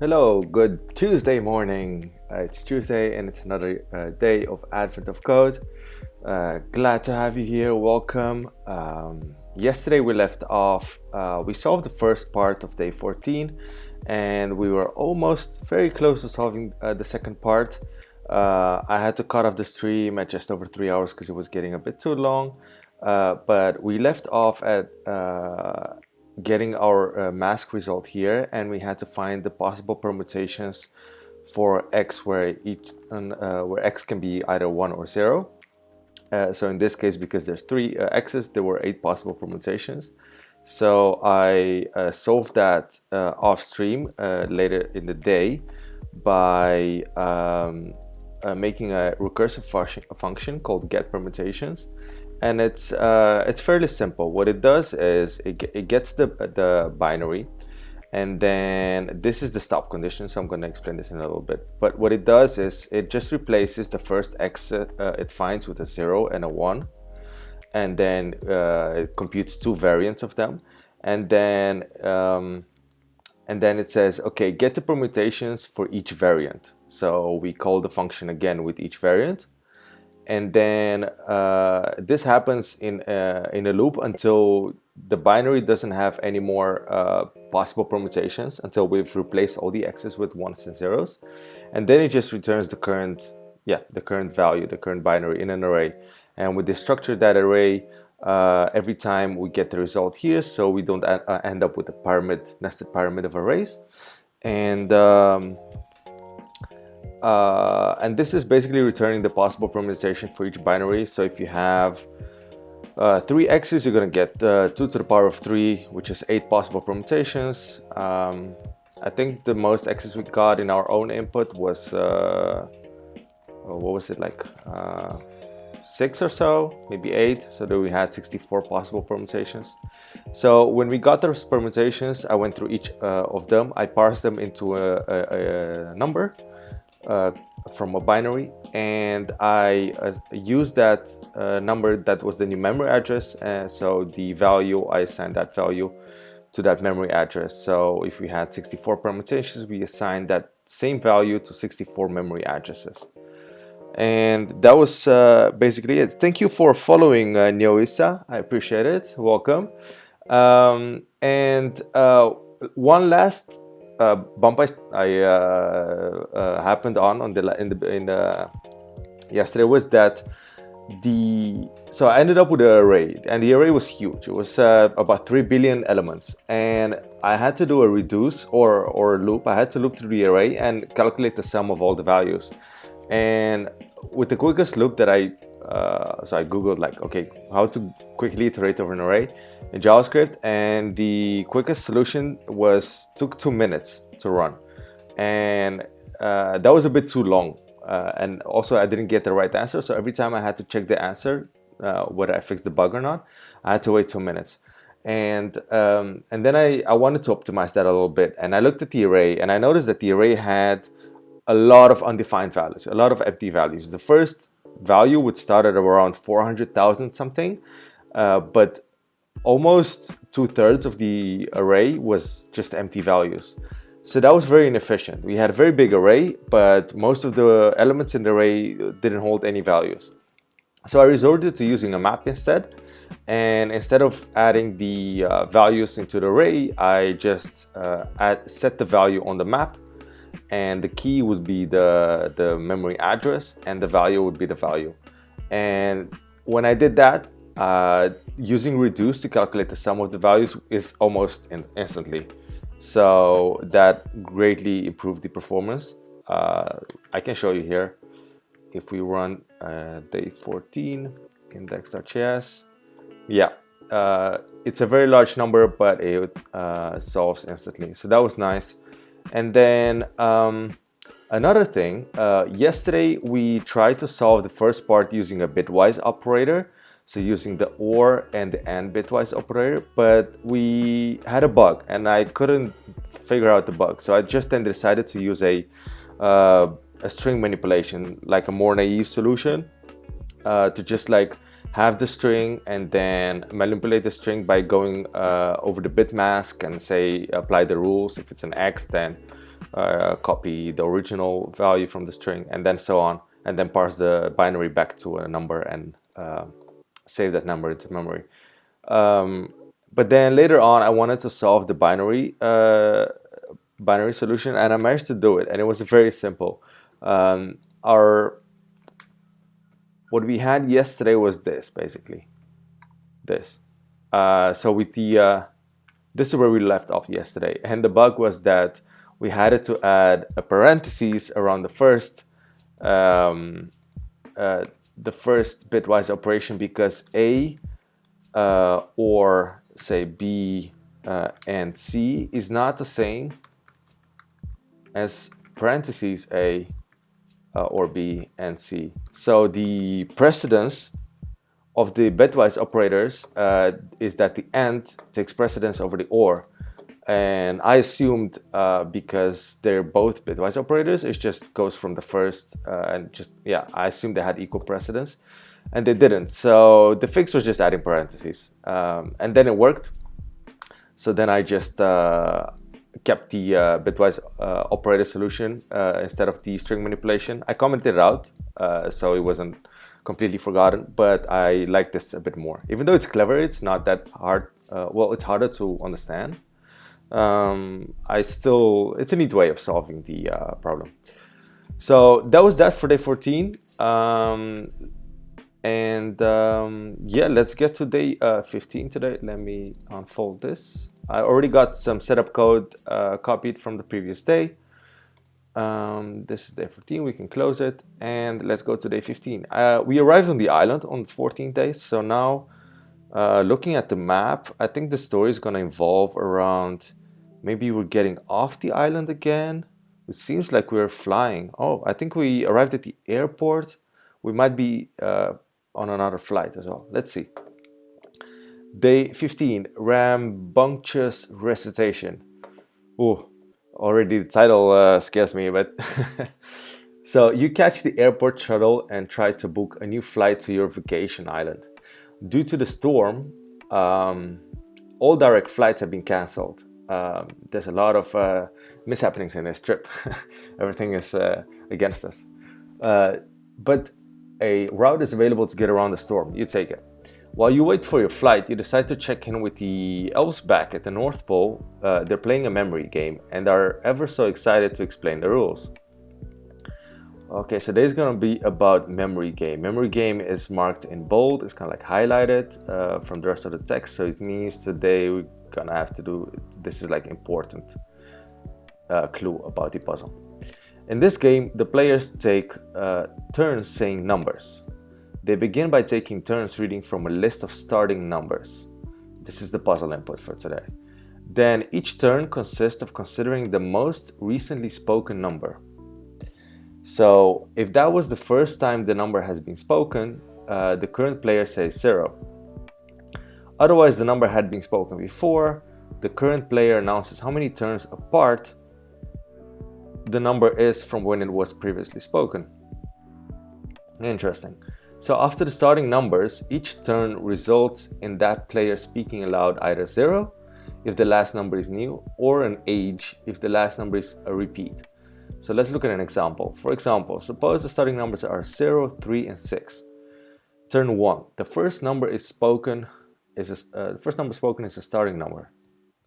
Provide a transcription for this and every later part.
Hello, good Tuesday morning. It's Tuesday and it's another day of Advent of Code. Glad to have you here. Welcome. Yesterday we left off, we solved the first part of day 14 and we were almost very close to solving the second part. I had to cut off the stream at just over 3 hours because it was getting a bit too long. But we left off at getting our mask result here, and we had to find the possible permutations for x where x can be either 1 or 0. So in this case, because there's 3 x's, there were 8 possible permutations. So I solved that off stream later in the day by making a recursive function called getPermutations. And it's fairly simple. What it does is it gets the binary, and then this is the stop condition, so I'm going to explain this in a little bit. But what it does is it just replaces the first x it finds with a 0 and a 1, and then it computes 2 variants of them, and then it says, okay, get the permutations for each variant. So we call the function again with each variant. And then this happens in a loop until the binary doesn't have any more possible permutations, until we've replaced all the x's with 1s and 0s. And then it just returns the current value, the current binary in an array. And we destructure that array every time we get the result here, so we don't end up with a nested pyramid of arrays. And this is basically returning the possible permutation for each binary. So if you have 3 x's, you're going to get 2 to the power of 3, which is 8 possible permutations. I think the most x's we got in our own input was, what was it, like 6 or so, maybe 8. So then we had 64 possible permutations. So when we got those permutations, I went through each of them. I parsed them into a number from a binary, and I used that number that was the new memory address, and so the value, I assigned that value to that memory address. So if we had 64 permutations, we assigned that same value to 64 memory addresses. And that was basically it. Thank you for following, Nyoisa. I appreciate it. Welcome. One last bump I happened on yesterday was that so I ended up with an array, and the array was huge. It was about 3 billion elements, and I had to do a reduce or loop. I had to loop through the array and calculate the sum of all the values. And with the quickest loop that so I googled, like, okay, how to quickly iterate over an array in JavaScript, and the quickest solution took 2 minutes to run, and that was a bit too long, and also I didn't get the right answer. So every time I had to check the answer, whether I fixed the bug or not, I had to wait 2 minutes. And then I wanted to optimize that a little bit, and I looked at the array, and I noticed that the array had a lot of undefined values, a lot of empty values. The first value would start at around 400,000 something, but almost 2/3 of the array was just empty values. So that was very inefficient. We had a very big array, but most of the elements in the array didn't hold any values. So I resorted to using a map instead. And instead of adding the values into the array, I just set the value on the map, and the key would be the memory address, and the value would be the value. And when I did that, using reduce to calculate the sum of the values is almost instantly. So that greatly improved the performance. I can show you here. If we run day 14 index.js, yeah, it's a very large number, but it solves instantly. So that was nice. And then another thing, yesterday we tried to solve the first part using a bitwise operator, so using the OR and the AND bitwise operator, but we had a bug and I couldn't figure out the bug. So I just then decided to use a string manipulation, like a more naive solution, to just like have the string and then manipulate the string by going over the bit mask and say apply the rules. If it's an X, then copy the original value from the string, and then so on, and then parse the binary back to a number and save that number into memory. But then later on, I wanted to solve the binary solution, and I managed to do it, and it was very simple. What we had yesterday was this, basically. This. So with the this is where we left off yesterday, and the bug was that we had to add a parentheses around the first bitwise operation, because A or say B and C is not the same as parentheses A or B and C. So the precedence of the bitwise operators is that the AND takes precedence over the OR. And I assumed because they're both bitwise operators, it just goes from the first and just, yeah, I assumed they had equal precedence, and they didn't. So the fix was just adding parentheses, and then it worked. So then I just kept the bitwise operator solution instead of the string manipulation. I commented it out, so it wasn't completely forgotten, but I like this a bit more. Even though it's clever, it's not that hard. Well, it's harder to understand. It's a neat way of solving the problem. So that was that for day 14. Yeah, let's get to day 15 today. Let me unfold this. I already got some setup code copied from the previous day. This is day 14, we can close it, and let's go to day 15. We arrived on the island on the 14th day, so now looking at the map, I think the story is going to involve around maybe we're getting off the island again. It seems like we're flying. Oh, I think we arrived at the airport. We might be on another flight as well. Let's see. Day 15, rambunctious recitation. Oh, already the title scares me, but so you catch the airport shuttle and try to book a new flight to your vacation island. Due to the storm, all direct flights have been cancelled. There's a lot of mishappenings in this trip. Everything is against us. But a route is available to get around the storm. You take it. While you wait for your flight, you decide to check in with the elves back at the North Pole. They're playing a memory game and are ever so excited to explain the rules. Okay, so today's gonna be about memory game. Memory game is marked in bold. It's kind of like highlighted from the rest of the text. So it means today we're gonna have to do, this is like important clue about the puzzle. In this game, the players take turns saying numbers. They begin by taking turns reading from a list of starting numbers. This is the puzzle input for today. Then each turn consists of considering the most recently spoken number. So if that was the first time the number has been spoken, the current player says 0. Otherwise, the number had been spoken before. The current player announces how many turns apart the number is from when it was previously spoken. Interesting. So after the starting numbers, each turn results in that player speaking aloud either 0 if the last number is new, or an age if the last number is a repeat. So let's look at an example. For example, suppose the starting numbers are 0, 3, and 6. Turn 1. The first number spoken is a starting number.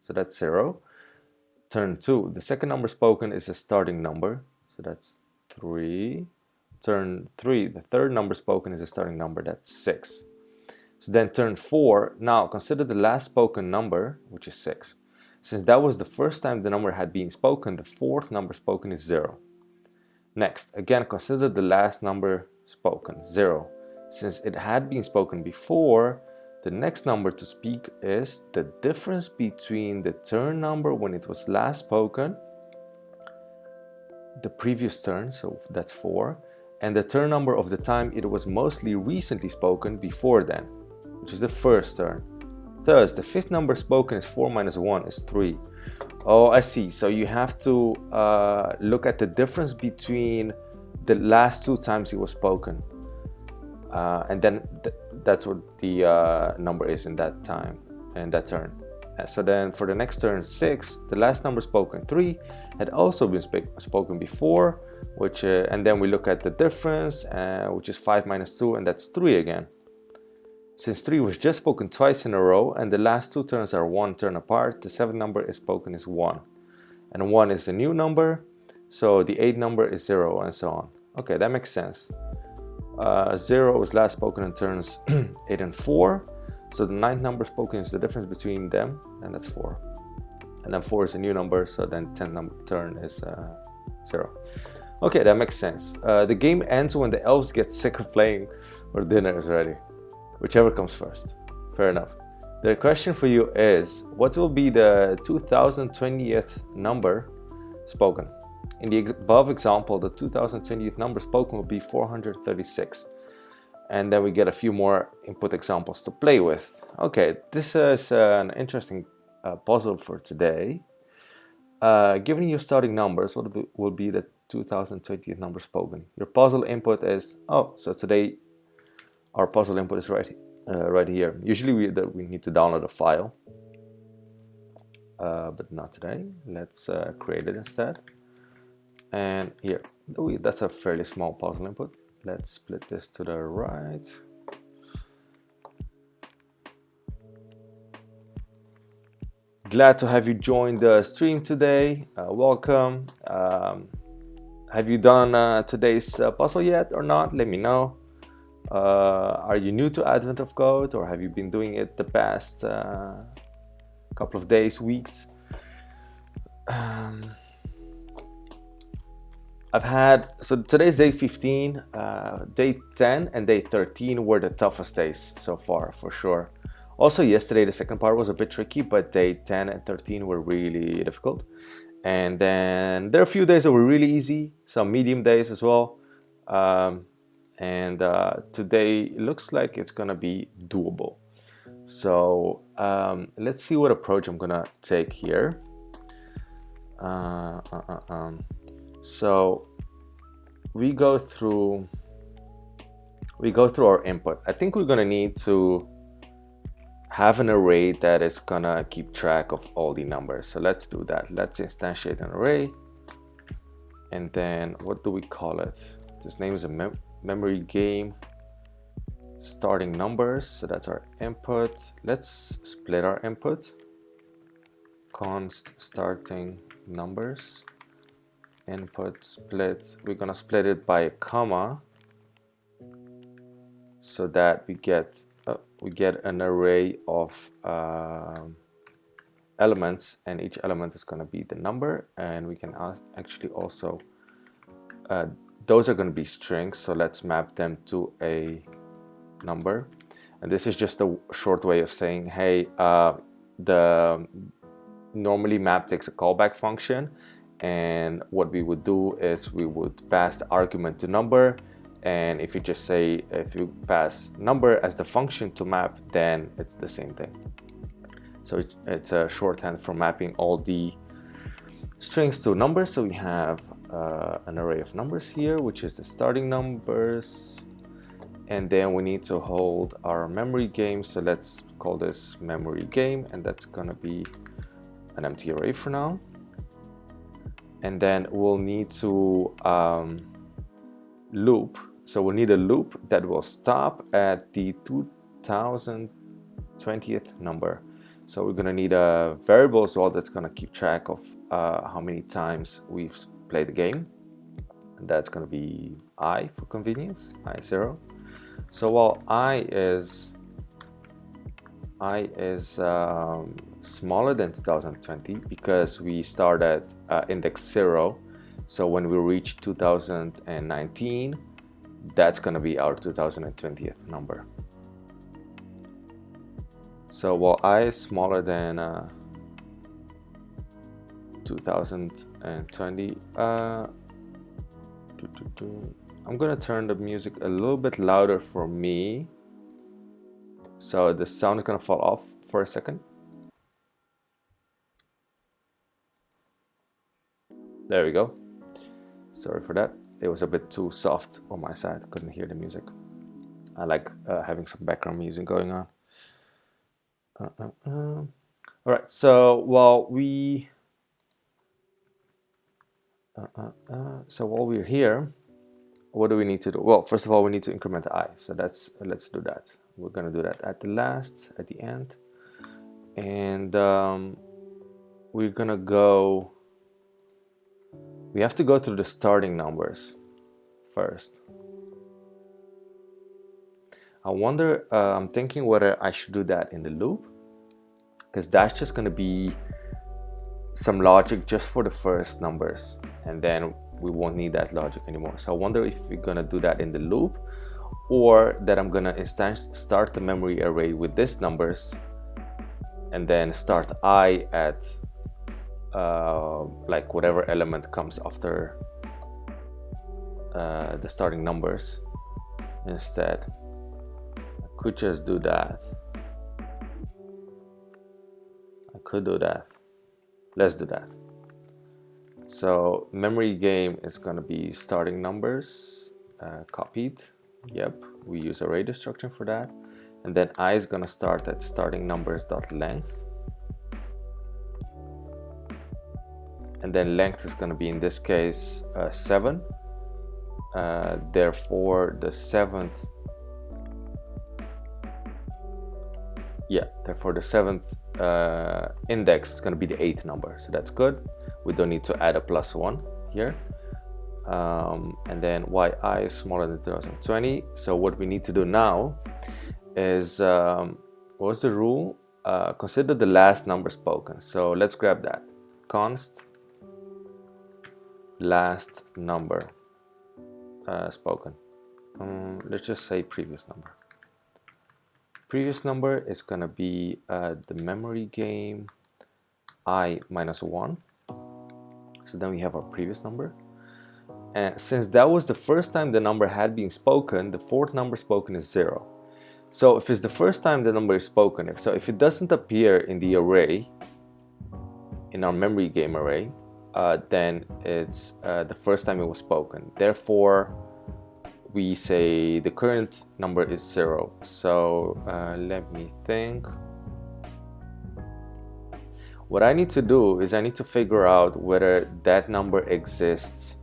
So that's 0. Turn 2. The second number spoken is a starting number. So that's 3. Turn 3. The third number spoken is a starting number. That's 6. So then turn 4. Now consider the last spoken number, which is 6. Since that was the first time the number had been spoken, the fourth number spoken is 0. Next, again, consider the last number spoken, 0. Since it had been spoken before, the next number to speak is the difference between the turn number when it was last spoken, the previous turn, so that's 4, and the turn number of the time it was mostly recently spoken before then, which is the first turn. Thus, the fifth number spoken is 4 minus 1 is 3. Oh, I see. So you have to look at the difference between the last 2 times it was spoken. And then that's what the number is in that time, and that turn. So then for the next turn 6, the last number spoken 3 had also been spoken before, which and then we look at the difference, which is 5 minus 2, and that's 3 again. Since 3 was just spoken twice in a row and the last 2 turns are 1 turn apart, the 7th number is spoken is 1. And 1 is a new number, so the 8th number is 0, and so on. Okay, that makes sense. 0 was last spoken in turns 8 and 4, so the 9th number spoken is the difference between them, and that's 4. And then 4 is a new number, so then 10th turn is 0. Okay, that makes sense. The game ends when the elves get sick of playing or dinner is ready. Whichever comes first. Fair enough. The question for you is, what will be the 2020th number spoken? In the above example, the 2020th number spoken will be 436. And then we get a few more input examples to play with. Okay, this is an interesting puzzle for today. Given your starting numbers, what will be the 2020th number spoken? Your puzzle input is, so today our puzzle input is right here. Usually we need to download a file, but not today. Let's create it instead. And here, that's a fairly small puzzle input. Let's split this to the right. Glad to have you join the stream today. Welcome. Have you done today's puzzle yet or not? Let me know. Are you new to Advent of Code, or have you been doing it the past couple of days, weeks? So today's day 15, day 10 and day 13 were the toughest days so far, for sure. Also yesterday, the second part was a bit tricky, but day 10 and 13 were really difficult. And then there are a few days that were really easy, some medium days as well. And today looks like it's gonna be doable. So let's see what approach I'm gonna take here. So we go through our input. I think we're gonna need to have an array that is gonna keep track of all the numbers. So let's do that. Let's instantiate an array, and then what do we call it? This name is a memory game starting numbers. So that's our input. Let's split our input. Const starting numbers input split. We're gonna split it by a comma so that we get an array of elements, and each element is going to be the number, and we can actually also those are going to be strings, so let's map them to a number. And this is just a short way of saying, hey, the normally map takes a callback function, and what we would do is we would pass the argument to number, and if you pass number as the function to map, then it's the same thing. So it's a shorthand for mapping all the strings to numbers. So we have an array of numbers here, which is the starting numbers, and then we need to hold our memory game. So let's call this memory game, and that's gonna be an empty array for now. And then we'll need to loop. So we'll need a loop that will stop at the 2020th number. So we're gonna need a variable as well that's gonna keep track of how many times we've played the game. And that's gonna be I for convenience, I0. So while I is smaller than 2020 because we start at index 0. So when we reach 2019, that's going to be our 2020th number. So while I is smaller than 2020, I'm going to turn the music a little bit louder for me. So the sound is going to fall off for a second. There we go. Sorry for that. It was a bit too soft on my side. I couldn't hear the music. I like having some background music going on. All right, so while we so while we're here, what do we need to do? Well, first of all, we need to increment I. So let's do that. We're gonna do that at the end, and we're gonna go. We have to go through the starting numbers first. I wonder. I'm thinking whether I should do that in the loop, because that's just gonna be some logic just for the first numbers, and then we won't need that logic anymore. So I wonder if we're gonna do that in the loop, or that I'm gonna start the memory array with these numbers and then start I at like whatever element comes after the starting numbers instead. I could just do that. I could do that. Let's do that. So memory game is going to be starting numbers copied. Yep, we use array destruction for that. And then I is going to start at starting numbers dot length. And then length is going to be, in this case, 7. Therefore the seventh index is going to be the 8th number, so that's good. We don't need to add a +1 here. And then yi is smaller than 2020. So what we need to do now is, what's the rule? Consider the last number spoken. So let's grab that. Const last number spoken. Let's just say previous number. Previous number is going to be the memory game I minus 1. So then we have our previous number. And since that was the first time the number had been spoken, the 4th number spoken is 0. So if it's the first time the number is spoken, if it doesn't appear in the array, in our memory game array, then it's the first time it was spoken. Therefore, we say the current number is 0. So let me think. What I need to do is I need to figure out whether that number exists.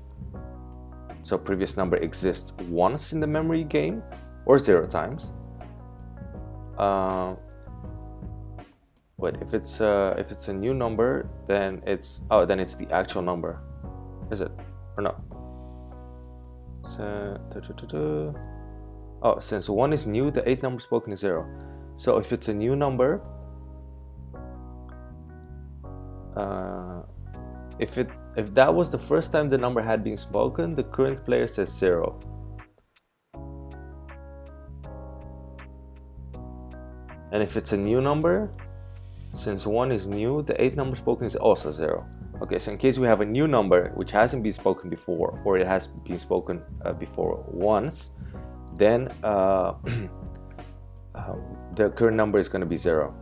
So previous number exists once in the memory game or 0 times. Wait, if it's a new number, then it's the actual number, is it or no? So, oh, since 1 is new, the 8th number spoken is 0. So if it's a new number, if that was the first time the number had been spoken, the current player says 0. And if it's a new number, since 1 is new, the 8th number spoken is also 0. Okay, so in case we have a new number which hasn't been spoken before, or it has been spoken before once, then the current number is going to be 0.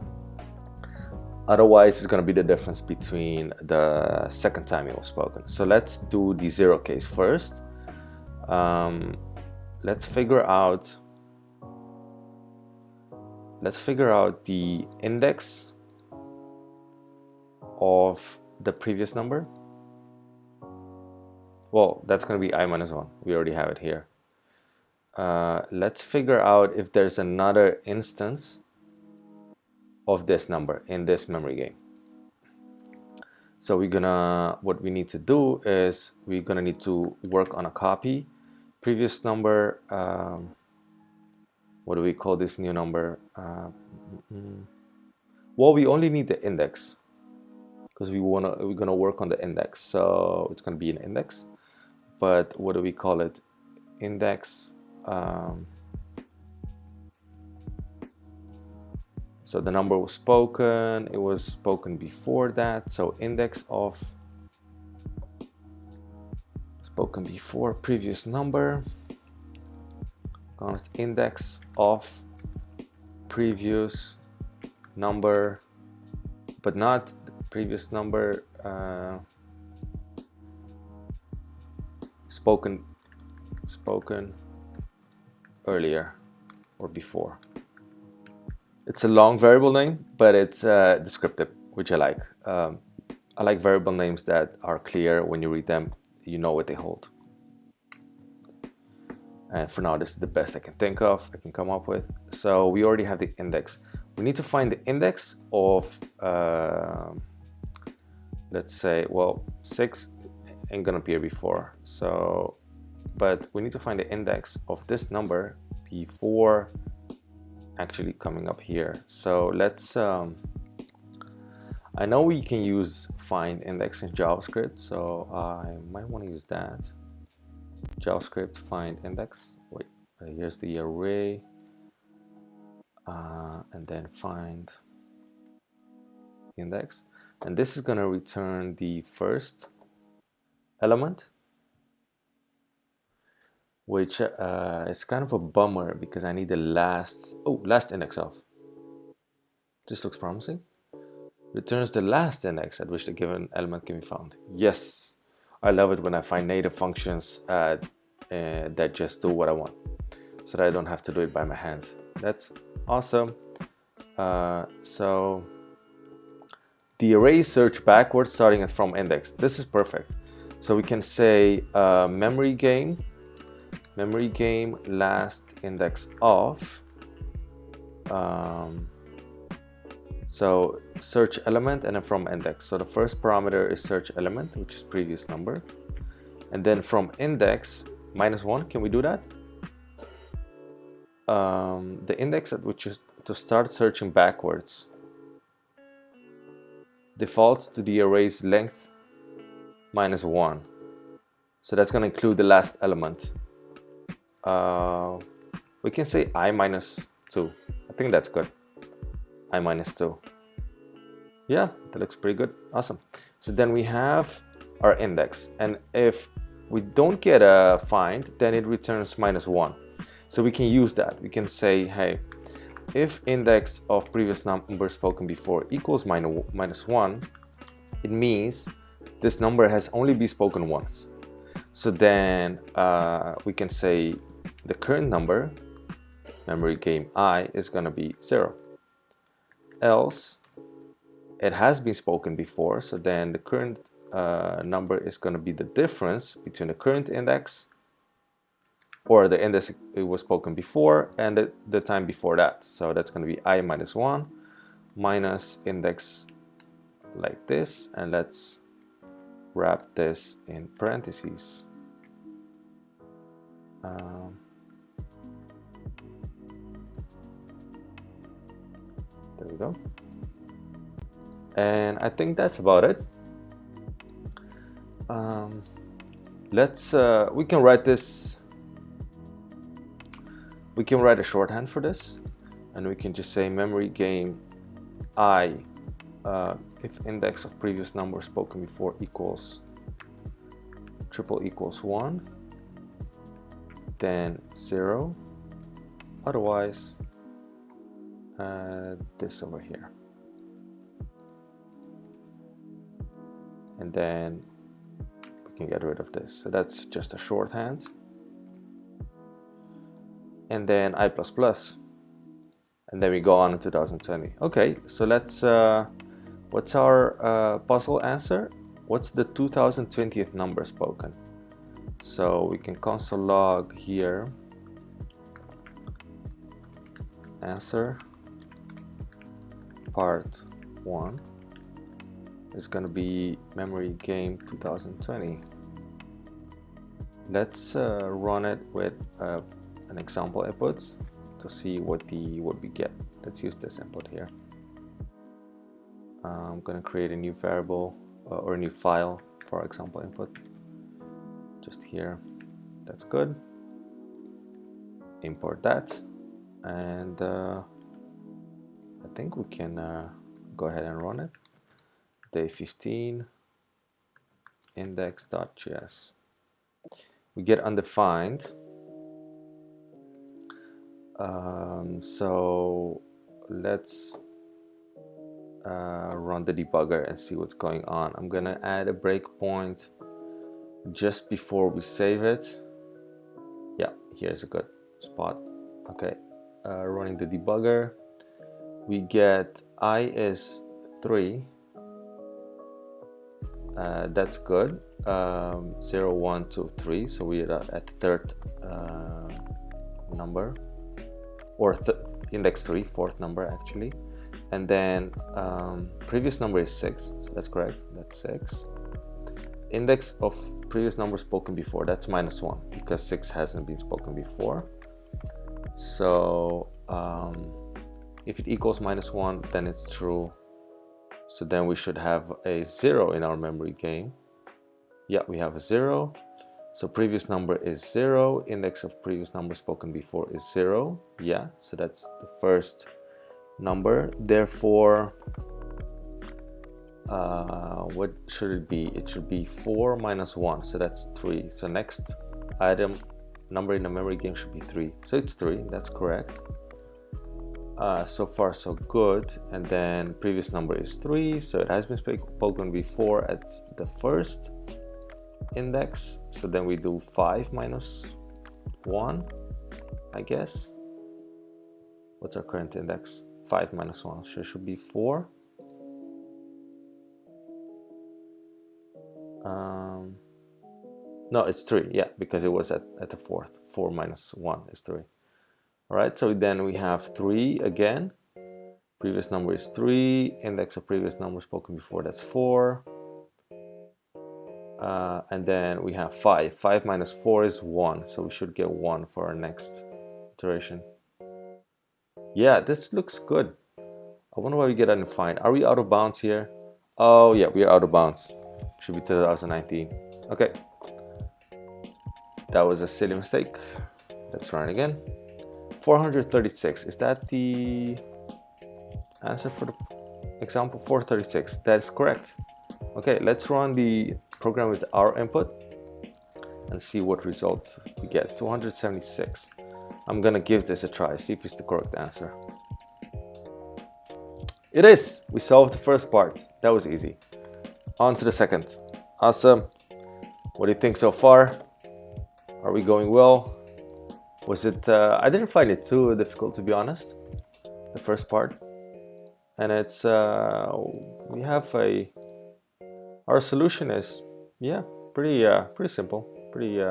Otherwise, it's going to be the difference between the second time it was spoken. So let's do the 0 case first. Let's figure out the index of the previous number. Well, that's going to be I minus 1. We already have it here. Let's figure out if there's another instance of this number in this memory game. So what we need to do is we're gonna need to work on a copy. Previous number, what do we call this new number? Well, we only need the index because we're gonna work on the index. So it's gonna be an index, but what do we call it? Index. So the number was spoken, it was spoken before that, so index of spoken before previous number, const index of previous number, but not the previous number spoken earlier or before. It's a long variable name, but it's descriptive. which I like. I like variable names that are clear. When you read them, you know what they hold. And for now, this is the best I can come up with. So we already have the index. We need to find the index of, let's say, well, 6 ain't gonna appear before. So, but we need to find the index of this number before actually coming up here. So let's, I know we can use find index in JavaScript, so I might want to use that. JavaScript find index. Wait, here's the array, and then find index, and this is going to return the first element, which is kind of a bummer because I need the last index of. This looks promising. Returns the last index at which the given element can be found. Yes, I love it when I find native functions that just do what I want, so that I don't have to do it by my hand. That's awesome. So the array search backwards starting at from index. This is perfect. So we can say memory game last index of. So search element and then from index. So the first parameter is search element, which is previous number, and then from index -1. Can we do that? The index at which is to start searching backwards defaults to the array's length -1. So that's going to include the last element. We can say I-2. I think that's good. I-2. Yeah, that looks pretty good. Awesome. So then we have our index, and if we don't get a find, then it returns -1. So we can use that. We can say, hey, if index of previous number spoken before equals -1, it means this number has only been spoken once. So then we can say the current number, memory game I, is going to be 0. Else it has been spoken before, so then the current number is going to be the difference between the current index, or the index it was spoken before, and the time before that. So that's going to be I-1 minus index like this, and let's wrap this in parentheses. There we go. And I think that's about it. We can write this. We can write a shorthand for this, and we can just say memory game I, if index of previous number spoken before equals triple equals 1, then 0. Otherwise, this over here. And then we can get rid of this. So that's just a shorthand. And then I++. And then we go on in 2020. Okay, so let's, what's our puzzle answer? What's the 2020th number spoken? So we can console log here, answer part 1 is going to be memory game 2020. Let's run it with an example input to see what we get. Let's use this input here. I'm going to create a new variable or a new file for example input. Just here. That's good. Import that, and I think we can go ahead and run it. Day 15 index.js. We get undefined. So let's run the debugger and see what's going on. I'm gonna add a breakpoint just before we save it. Yeah, here's a good spot. Okay, running the debugger, we get I is 3, That's good. 0, 1, 2, 3. So we are at the third number, or index 3, fourth number actually. And then previous number is 6, so that's correct. That's 6. Index of previous number spoken before, that's -1 because 6 hasn't been spoken before. So if it equals -1, then it's true. So then we should have a 0 in our memory game. Yeah, we have a 0. So previous number is 0. Index of previous number spoken before is 0. Yeah, so that's the first number. Therefore, what should it be? It should be 4 minus 1. So that's 3. So next item number in the memory game should be 3. So it's 3. That's correct. So far so good. And then previous number is 3, so it has been spoken before at the first index. So then we do 5 minus 1, I guess. What's our current index? 5 minus 1, so it should be 4. No, it's 3, yeah, because it was at the fourth. 4 minus 1 is 3. All right, so then we have 3 again. Previous number is 3. Index of previous number spoken before, that's 4. And then we have 5. 5 minus 4 is 1, so we should get 1 for our next iteration. Yeah, this looks good. I wonder why we get undefined. Are we out of bounds here? Oh yeah, we are out of bounds. Should be 2019. Okay. That was a silly mistake. Let's run it again. 436, is that the answer for the example? 436, that is correct. Okay, let's run the program with our input and see what result we get. 276. I'm gonna give this a try, see if it's the correct answer. It is! We solved the first part. That was easy. On to the second. Awesome. What do you think so far? Are we going well? Was it, I didn't find it too difficult, to be honest, the first part. And it's, we have our solution is, yeah, pretty simple, pretty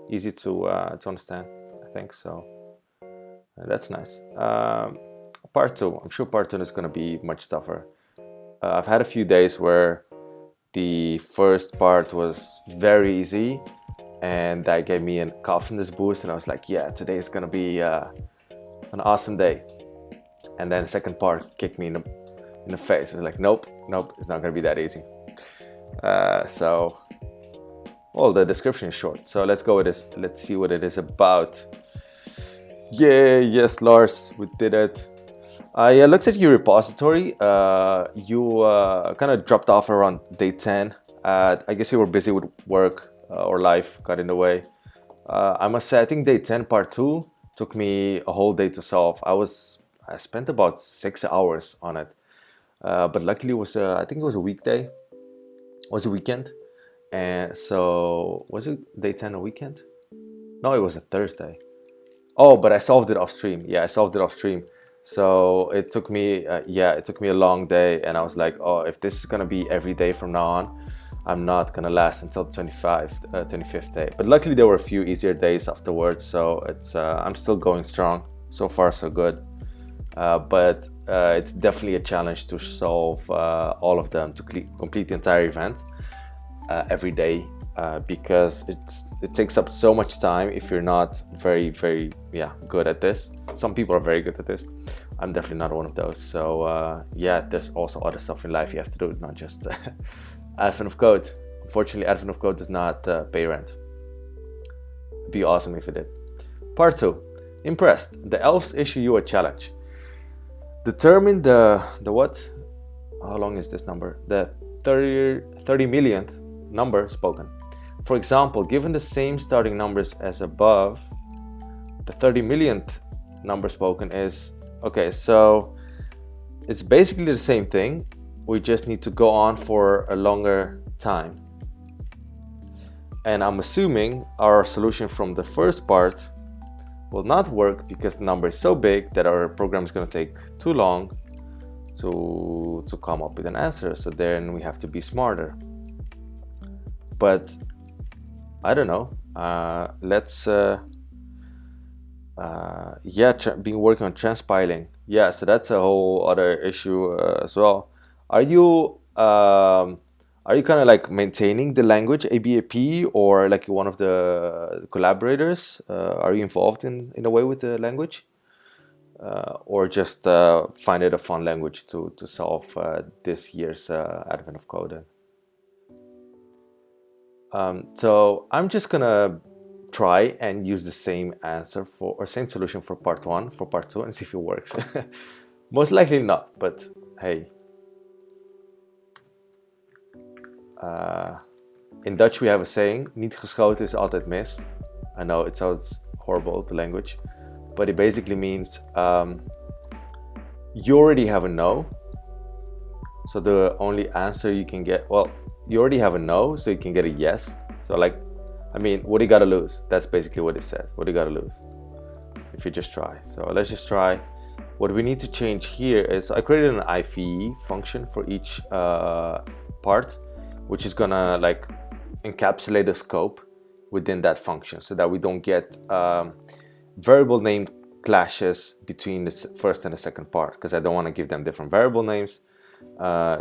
easy to understand, I think, so that's nice. Part 2, I'm sure part 2 is going to be much tougher. I've had a few days where the first part was very easy, and that gave me a confidence boost, and I was like, yeah, today is gonna be an awesome day. And then the second part kicked me in the face. I was like, nope, it's not gonna be that easy. So, well, the description is short, so let's go with this. Let's see what it is about. Yay, yes, Lars, we did it. I looked at your repository. You kind of dropped off around day 10. I guess you were busy with work. Or life got in the way. I must say, I think day 10 part 2 took me a whole day to solve. I spent about 6 hours on it, but luckily it was I think it was a weekday. It was a weekend, and so was it day 10 a weekend? No, it was a Thursday. Oh, but I solved it off stream. Yeah, I solved it off stream. So it took me it took me a long day, and I was like, oh, if this is gonna be every day from now on, I'm not gonna last until 25th day. But luckily there were a few easier days afterwards, so it's I'm still going strong. So far so good. But it's definitely a challenge to solve all of them, to complete the entire event every day, because it takes up so much time if you're not very good at this. Some people are very good at this. I'm definitely not one of those. So yeah, there's also other stuff in life you have to do, not just Advent of Code. Unfortunately, Advent of Code does not pay rent. It'd be awesome if it did. Part 2. Impressed. The elves issue you a challenge. Determine the what? How long is this number? The 30 millionth number spoken. For example, given the same starting numbers as above, the 30 millionth number spoken is... Okay, so it's basically the same thing. We just need to go on for a longer time. And I'm assuming our solution from the first part will not work because the number is so big that our program is going to take too long to come up with an answer. So then we have to be smarter. but I don't know. Let's yeah, been working on transpiling. Yeah, so that's a whole other issue as well. Are you kind of like maintaining the language ABAP, or like one of the collaborators? Are you involved in a way with the language, or just find it a fun language to solve this year's Advent of Code? So I'm just gonna try and use the same answer for, or same solution for part one, for part two, and see if it works. Most likely not, but hey. In Dutch we have a saying, niet geschoten is altijd mis. I know it sounds horrible, the language, but it basically means you already have a no. So the only answer you can get, well, you already have a no, so you can get a yes. So like, I mean, what do you gotta lose? That's basically what it says. What do you gotta lose if you just try? So let's just try. What we need to change here is, I created an IVE function for each part, which is gonna like encapsulate the scope within that function, so that we don't get variable name clashes between the first and the second part, because I don't want to give them different variable names.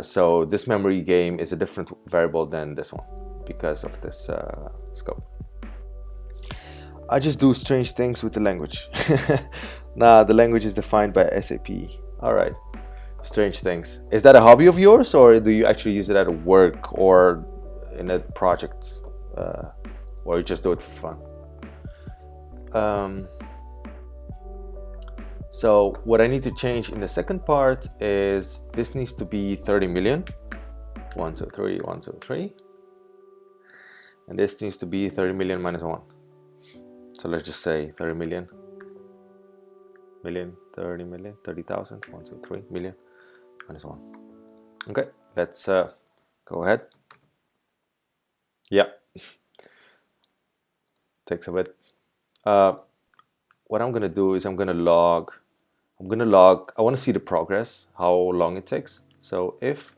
So this memory game is a different variable than this one because of this scope. I just do strange things with the language. Nah, the language is defined by SAP. All right, strange things. Is that a hobby of yours, or do you actually use it at work or in a project, or you just do it for fun? So what I need to change in the second part is this needs to be 30 million. 1, 2, 3, 1, 2, 3. And this needs to be 30 million minus 1. So let's just say 30 million. 30 million, 30,000, 1, 2, 3 million minus 1. Okay, let's go ahead. Yeah, takes a bit. What I'm gonna do is I'm gonna log, I wanna see the progress, how long it takes. So if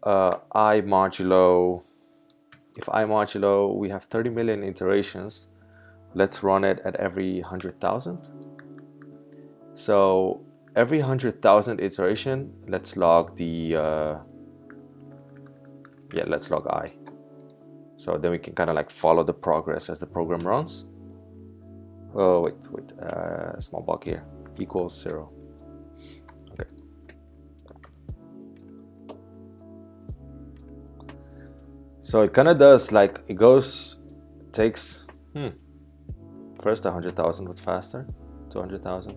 I modulo, we have 30 million iterations, let's run it at every 100,000. So every 100,000 iteration, let's log the, let's log I. So then we can kind of like follow the progress as the program runs. Oh, wait, small block here, equals 0. Okay. So it kind of does like, takes, first 100,000 was faster, 200,000.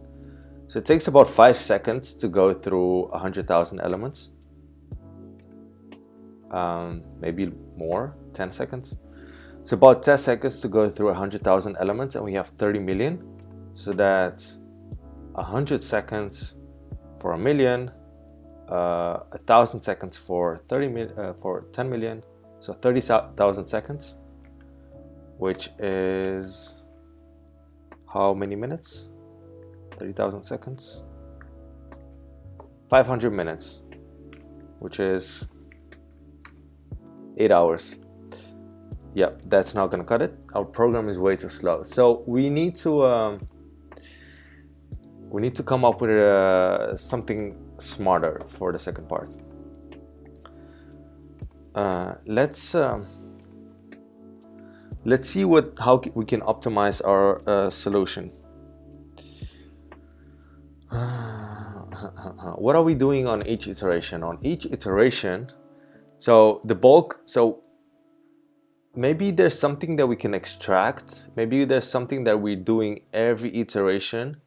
So it takes about 5 seconds to go through 100,000 elements. Maybe more, 10 seconds. So about 10 seconds to go through 100,000 elements, and we have 30 million. So that's 100 seconds for a million, 1,000 seconds for 10 million. So 30,000 seconds, which is how many minutes? 30,000 seconds. 500 minutes, which is 8 hours. Yeah, that's not gonna cut it. Our program is way too slow. So we need to come up with something smarter for the second part. Let's see how we can optimize our solution. What are we doing on each iteration? On each iteration, so the bulk, so maybe there's something that we can extract. Maybe there's something that we're doing every iteration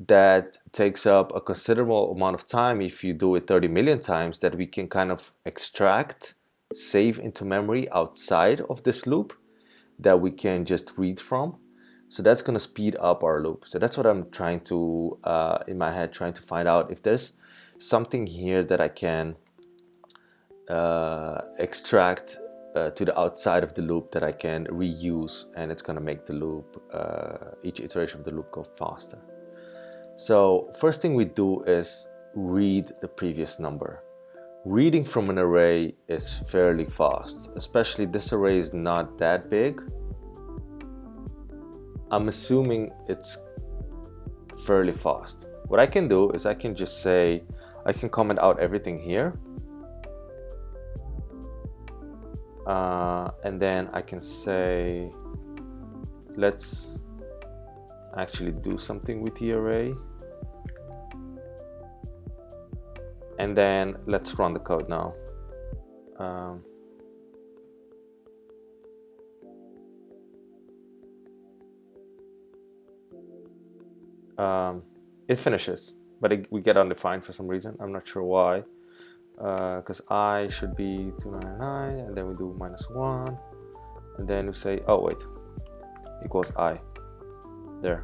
that takes up a considerable amount of time. If you do it 30 million times, that we can kind of extract, save into memory outside of this loop that we can just read from. So that's going to speed up our loop. So that's what I'm trying to, in my head, trying to find out if there's something here that I can extract to the outside of the loop that I can reuse, and it's going to make the loop, each iteration of the loop go faster. So first thing we do is read the previous number. reading from an array is fairly fast, especially this array is not that big. I'm assuming it's fairly fast. What I can do is I can just say, I can comment out everything here. And then I can say, let's actually do something with the array. And then let's run the code now. It finishes, but we get undefined for some reason. I'm not sure why. Because I should be 299, and then we do -1, and then we say, oh wait, equals I. There.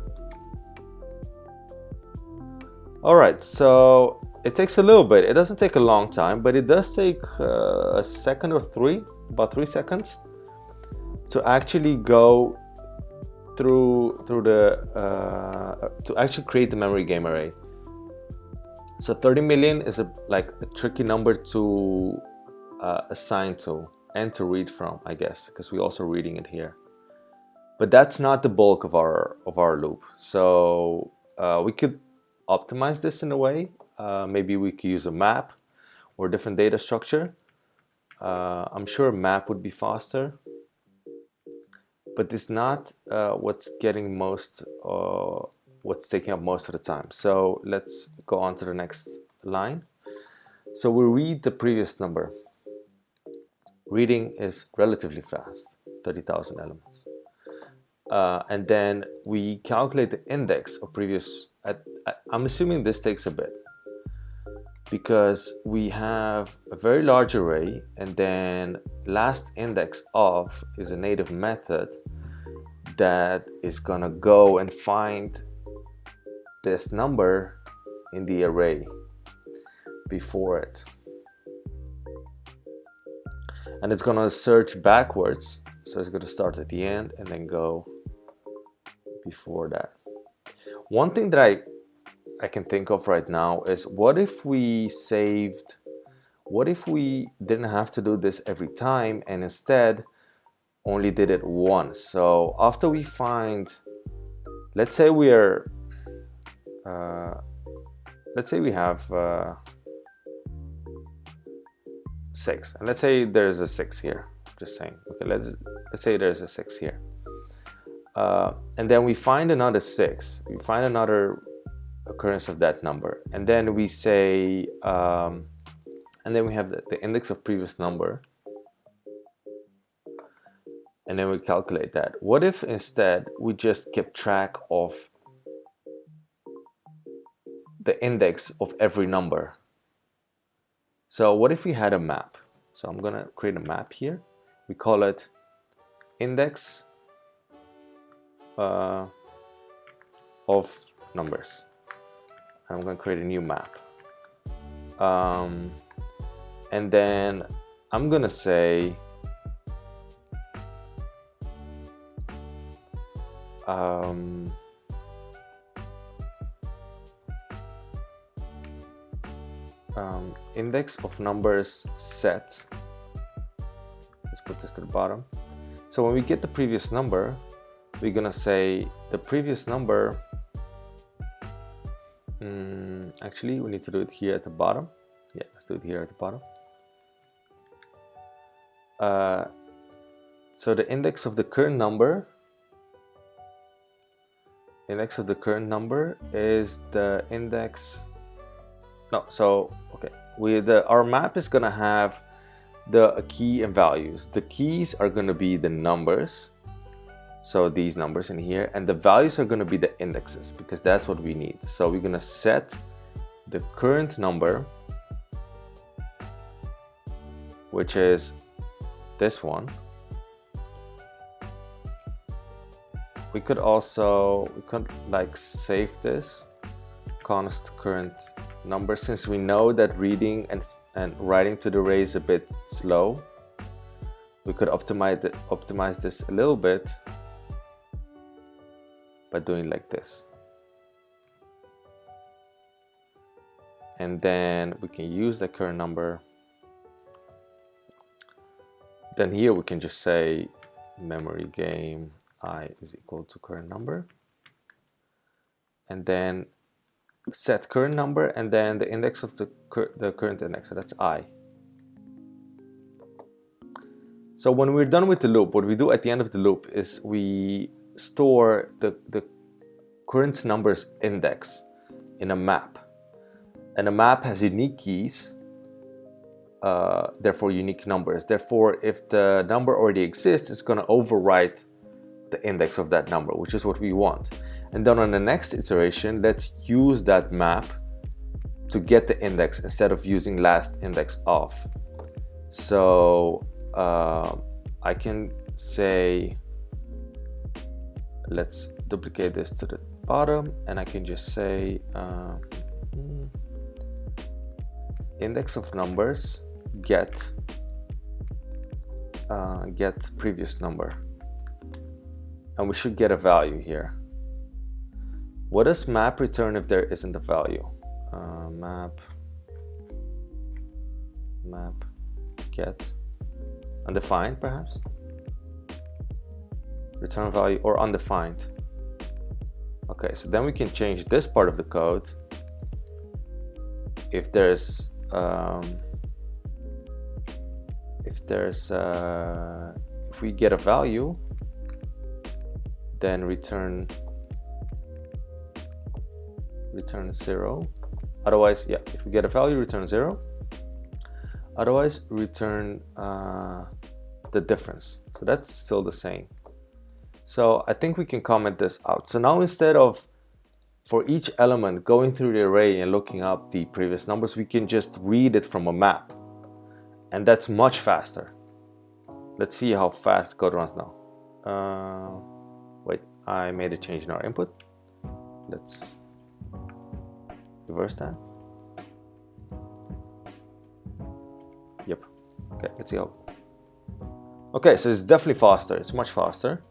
All right, so it takes a little bit. It doesn't take a long time, but it does take a second or three, about 3 seconds, to actually go through the to actually create the memory game array. So 30 million is like a tricky number to assign to and to read from, I guess, because we're also reading it here. But that's not the bulk of our loop. So we could optimize this in a way. Maybe we could use a map or different data structure. I'm sure a map would be faster, but it's not what's getting most, what's taking up most of the time. So let's go on to the next line. So we read the previous number. Reading is relatively fast, 30,000 elements. And then we calculate the index of previous. I'm assuming this takes a bit because we have a very large array, and then last index of is a native method that is gonna go and find this number in the array before it, and it's gonna search backwards. So it's gonna start at the end and then go before that. One thing that I can think of right now is, what if we didn't have to do this every time and instead only did it once? So after we find, let's say we are let's say we have 6, and let's say there's a 6 here, just saying. Okay, let's say there's a 6 here, and then we find another 6, we find another occurrence of that number, and then we say and then we have the index of previous number, and then we calculate that. What if instead we just kept track of the index of every number? So what if we had a map? So I'm gonna create a map here. We call it index of numbers. I'm gonna create a new map. And then I'm gonna say index of numbers set. Let's put this to the bottom. So when we get the previous number, we're gonna say the previous number. Actually, we need to do it here at the bottom. Yeah, let's do it here at the bottom. So the index of the current number. Index of the current number is the index. No, so okay. Our map is gonna have the key and values. The keys are gonna be the numbers, so these numbers in here, and the values are gonna be the indexes, because that's what we need. So we're gonna set the current number, which is this one. We could like save this const current number, since we know that reading and writing to the array is a bit slow. We could optimize this a little bit by doing like this, and then we can use the current number then here we can just say memory game I is equal to current number, and then set current number and then the index of the current index, so that's I. So when we're done with the loop, what we do at the end of the loop is we store the current number's index in a map, and a map has unique keys, therefore unique numbers. Therefore, if the number already exists, it's going to overwrite the index of that number, which is what we want. And then on the next iteration, let's use that map to get the index instead of using last index of. So I can say, let's duplicate this to the bottom, and I can just say index of numbers get previous number, and we should get a value here. What does map return if there isn't a value? Map get undefined, perhaps return value, or undefined. Okay, so then we can change this part of the code. If there's if we get a value, then return 0. Otherwise, yeah, if we get a value, return 0. Otherwise, return the difference. So that's still the same. So I think we can comment this out. So now instead of for each element going through the array and looking up the previous numbers, we can just read it from a map, and that's much faster. Let's see how fast code runs now. Wait, I made a change in our input. Let's reverse that. Yep. Okay, let's see how. Okay, so it's definitely faster. It's much faster.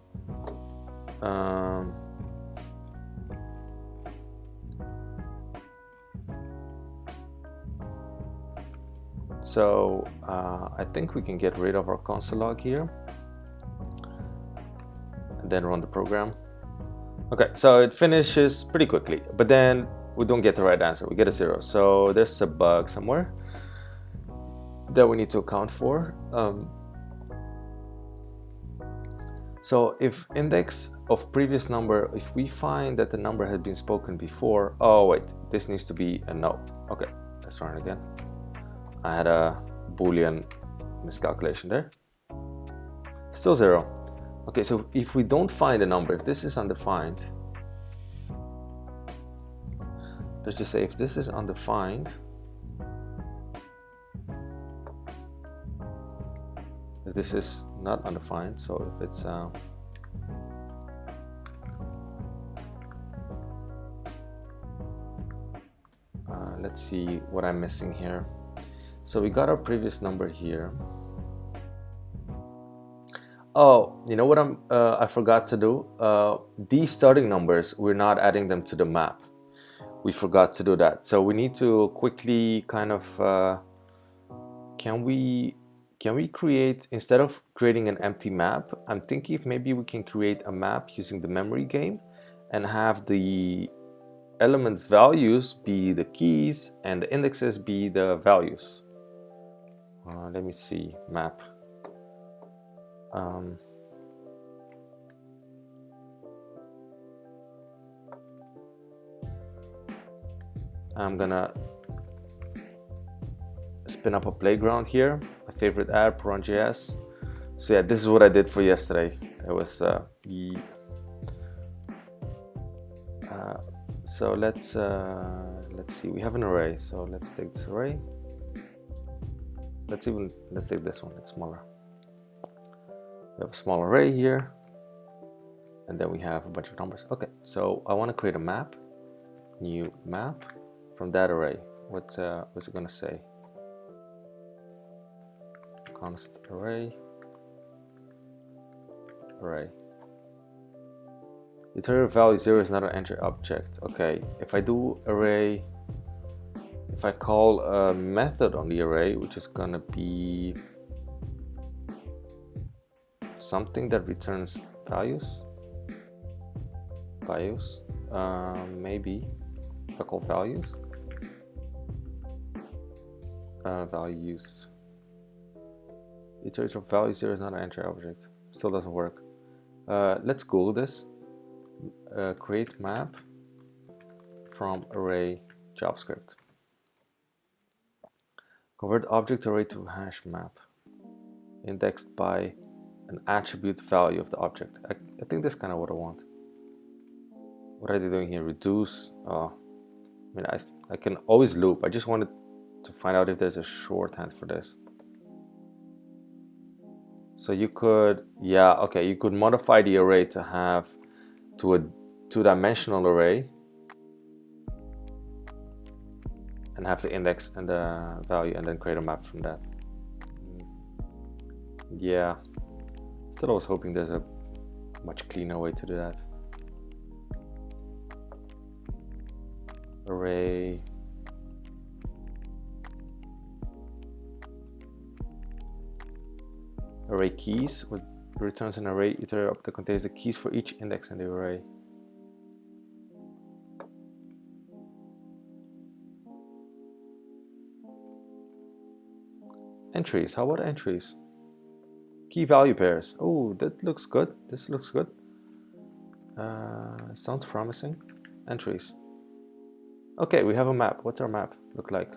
So I think we can get rid of our console log here and then run the program. Okay, so it finishes pretty quickly, but then we don't get the right answer. We get a 0. So there's a bug somewhere that we need to account for. So if index of previous number, if we find that the number had been spoken before, oh wait, this needs to be a no. Okay, let's run it again. I had a Boolean miscalculation there. Still 0. Okay, so if we don't find a number, if this is undefined, let's just say if this is undefined, if this is not undefined, so if it's let's see what I'm missing here. So we got our previous number here. Oh, you know what I forgot to do? These starting numbers, we're not adding them to the map. We forgot to do that. So we need to quickly kind of can we create, instead of creating an empty map, I'm thinking if maybe we can create a map using the memory game and have the element values be the keys and the indexes be the values. Let me see, map. I'm gonna spin up a playground here, my favorite app, Run.js. So yeah, this is what I did for yesterday. It was so let's see, we have an array, so let's take this array. Let's take this one, it's smaller. We have a small array here, and then we have a bunch of numbers. Okay, so I want to create a map, new map from that array. What's it gonna say? Const array. Return value 0 is not an entry object. Okay, if I do array, if I call a method on the array, which is gonna be something that returns values. Maybe if I call values. Values. Iteration of values here is not an entry object. Still doesn't work. Let's Google this. Create map from array JavaScript. Convert object array to hash map. Indexed by an attribute value of the object. I think that's kind of what I want. What are they doing here? Reduce. I mean, I can always loop. I just wanted to find out if there's a shorthand for this. So you could, yeah, okay, you could modify the array to have to a two-dimensional array and have the index and the value and then create a map from that. Yeah, still I was hoping there's a much cleaner way to do that. Array. Array keys returns an array iterator that contains the keys for each index in the array. Entries. How about entries? Key value pairs. Oh, that looks good. This looks good. Sounds promising. Entries. Okay, we have a map. What's our map look like?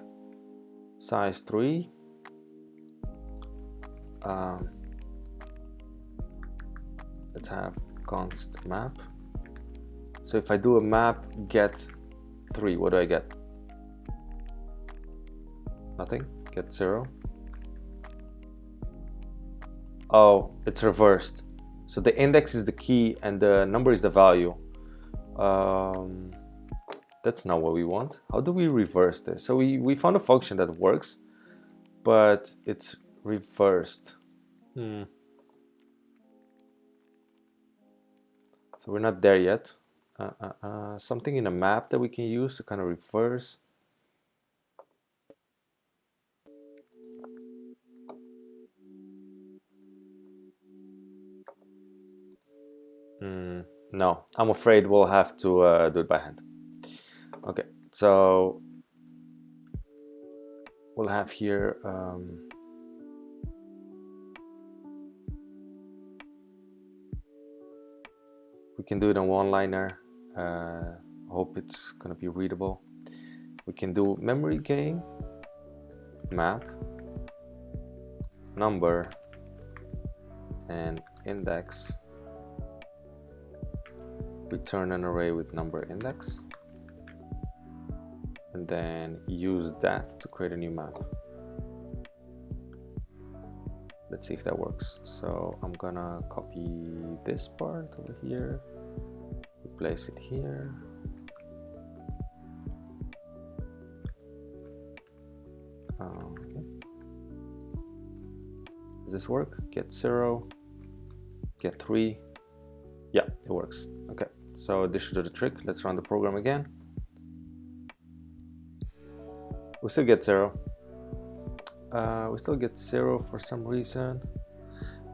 Size 3. Let's have const map. So if I do a map get 3, what do I get? Nothing. Get 0. Oh, it's reversed. So the index is the key and the number is the value. That's not what we want. How do we reverse this? So we found a function that works, but it's reversed. So we're not there yet. Something in a map that we can use to kind of reverse. No, I'm afraid we'll have to do it by hand. Okay, so we'll have here we can do it in one-liner. Hope it's gonna be readable. We can do memory game map number and index. Return an array with number index and then use that to create a new map. Let's see if that works. So I'm gonna copy this part over here, replace it here. Okay. Does this work? Get 0, get 3. Yeah, it works. Okay, so this should do the trick. Let's run the program again. We still get 0. We still get 0 for some reason.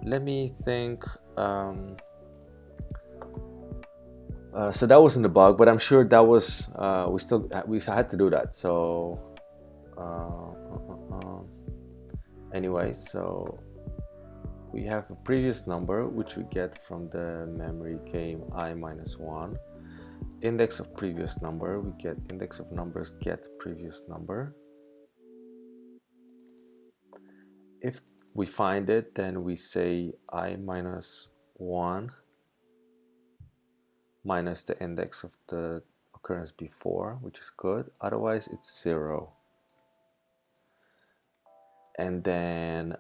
Let me think. So that wasn't the bug, but I'm sure that was we had to do that. So anyway, so we have a previous number which we get from the memory game I-1. Index of previous number, we get index of numbers get previous number. If we find it, then we say I-1 minus the index of the occurrence before, which is good. Otherwise it's 0. And then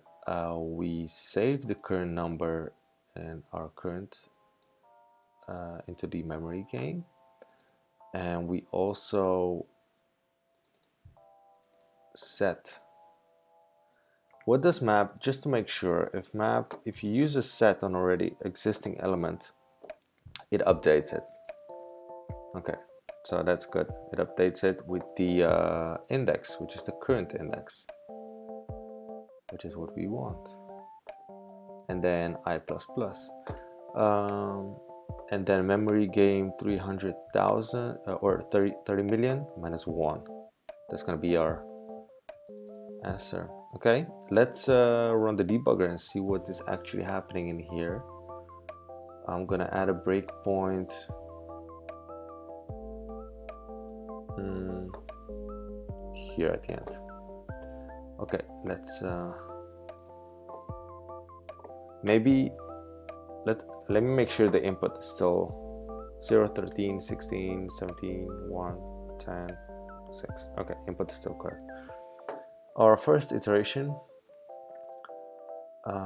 we save the current number and our current into the memory game, and we also set what does map, just to make sure, if you use a set on already existing element, it updates it. Okay, so that's good. It updates it with the index, which is the current index, which is what we want. and then I++. And then memory game 300,000 or 30 million minus 1. That's gonna be our answer. Okay, let's run the debugger and see what is actually happening in here. I'm gonna add a breakpoint here at the end. Okay, let's let me make sure the input is still 0, 13, 16, 17, 1, 10, 6. Okay, input is still correct. Our first iteration,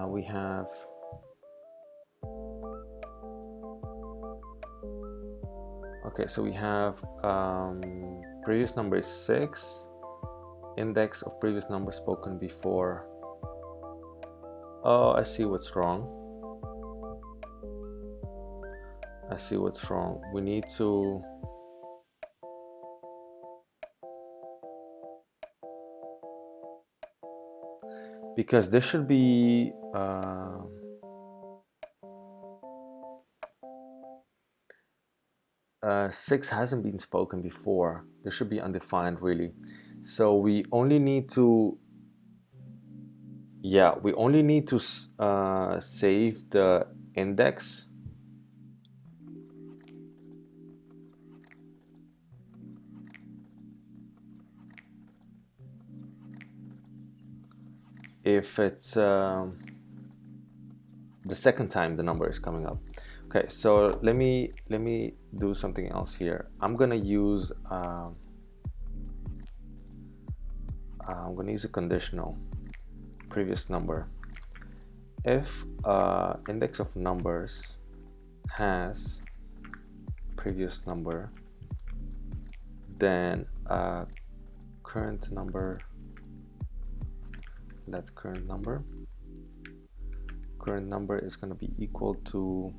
we have so we have previous number is 6, index of previous number spoken before. Oh, I see what's wrong. We need to because this should be 6 hasn't been spoken before. This should be undefined really. So we only need to save the index if it's the second time the number is coming up. Okay, so let me do something else here. I'm gonna use a conditional previous number. If index of numbers has previous number, then current number, that's current number is going to be equal to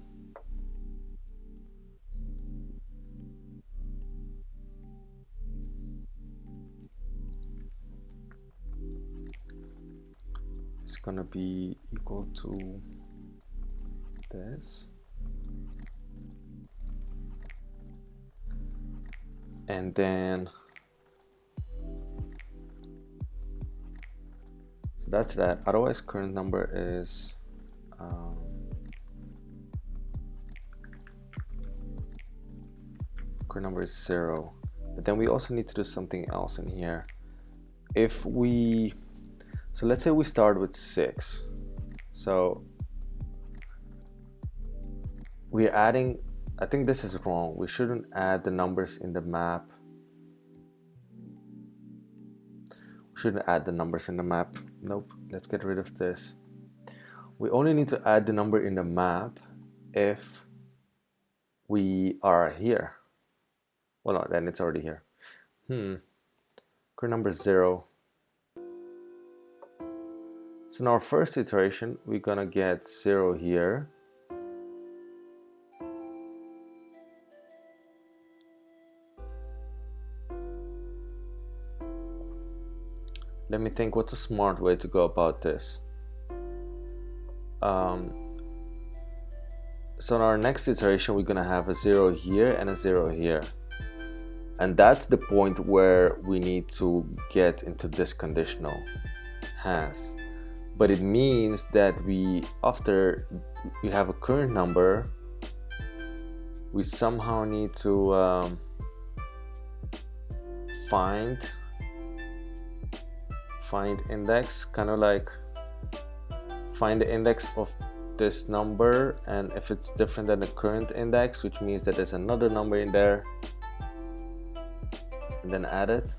this, and then that's that. Otherwise current number is current number is 0. But then we also need to do something else in here. So let's say we start with 6. So we're adding, I think this is wrong. We shouldn't add the numbers in the map. Nope, let's get rid of this. We only need to add the number in the map if we are here. Well, no, then it's already here. Current number is 0. So in our first iteration, we're gonna get 0 here. Let me think, what's a smart way to go about this? So in our next iteration, we're gonna have a 0 here and a 0 here. And that's the point where we need to get into this conditional has. But it means that after we have a current number, we somehow need to find index, kind of like find the index of this number, and if it's different than the current index, which means that there's another number in there, and then add it.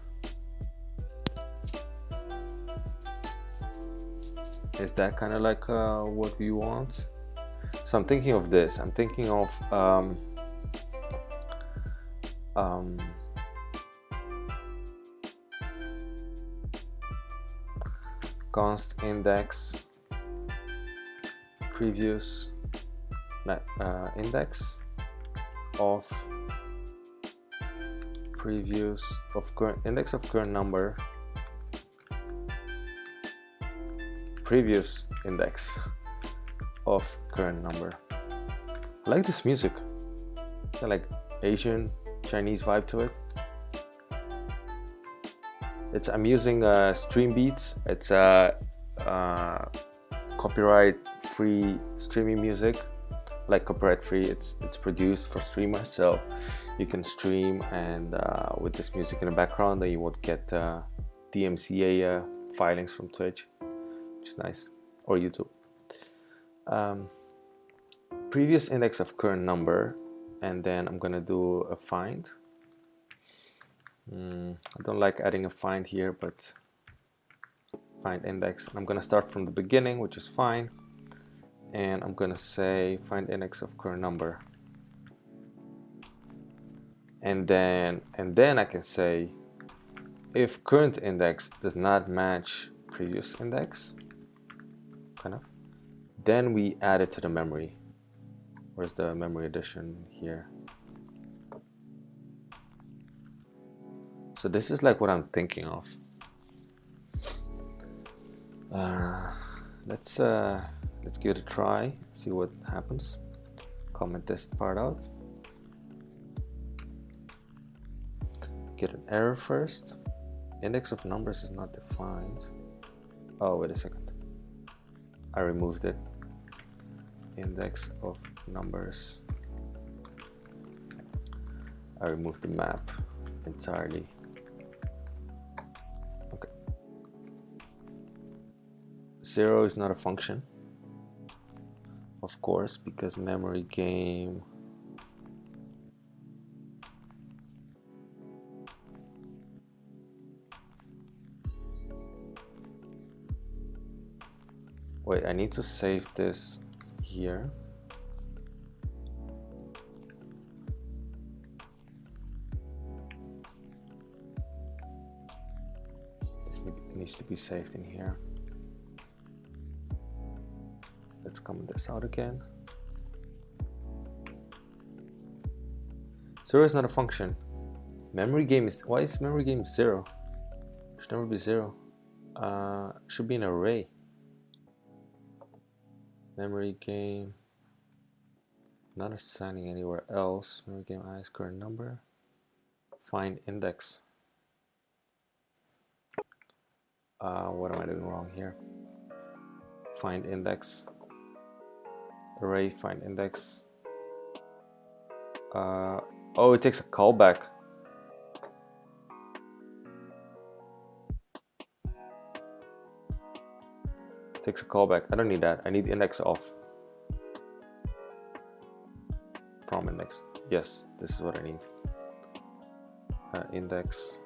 Is that kind of like what we want? So I'm thinking of this. I'm thinking of const index previous index of current index of current number previous index of current number. I like this music. It's got like Asian, Chinese vibe to it. I'm using Stream Beats. It's copyright-free streaming music. Like copyright-free, it's produced for streamers, so you can stream and with this music in the background, then you won't get DMCA filings from Twitch, which is nice, or YouTube. Previous index of current number, and then I'm gonna do a find. I don't like adding a find here, but find index. I'm gonna start from the beginning, which is fine, and I'm gonna say find index of current number, and then I can say if current index does not match previous index, kind of, then we add it to the memory. Where's the memory addition here? So this is like what I'm thinking of. Let's give it a try, see what happens. Comment this part out. Get an error first. Index of numbers is not defined. Oh, wait a second. I removed it. Index of numbers. I removed the map entirely. Okay. 0 is not a function, of course, because memory game wait, I need to save this here. This needs to be saved in here. Let's comment this out again. 0 is not a function. Memory game is, why is memory game 0? It should never be 0. It should be an array. Memory game, not assigning anywhere else. Memory game I is current number. Find index. What am I doing wrong here? Find index. Array find index. Oh, it takes a callback. Takes a callback. I don't need that. I need index off. From index. Yes, this is what I need. Index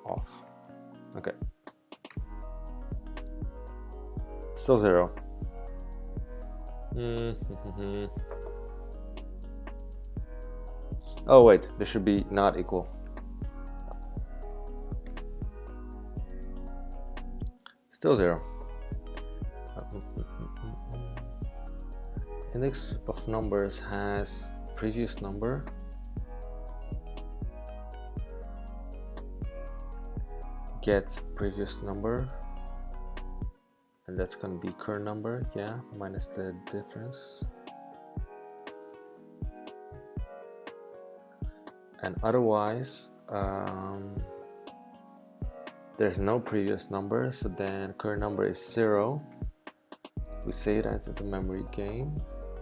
off. Okay. Still 0. Oh wait, this should be not equal. Still 0. Index of numbers has previous number, get previous number, and that's going to be current number, yeah, minus the difference. And otherwise, there's no previous number, so then current number is 0. We say that it's a memory game,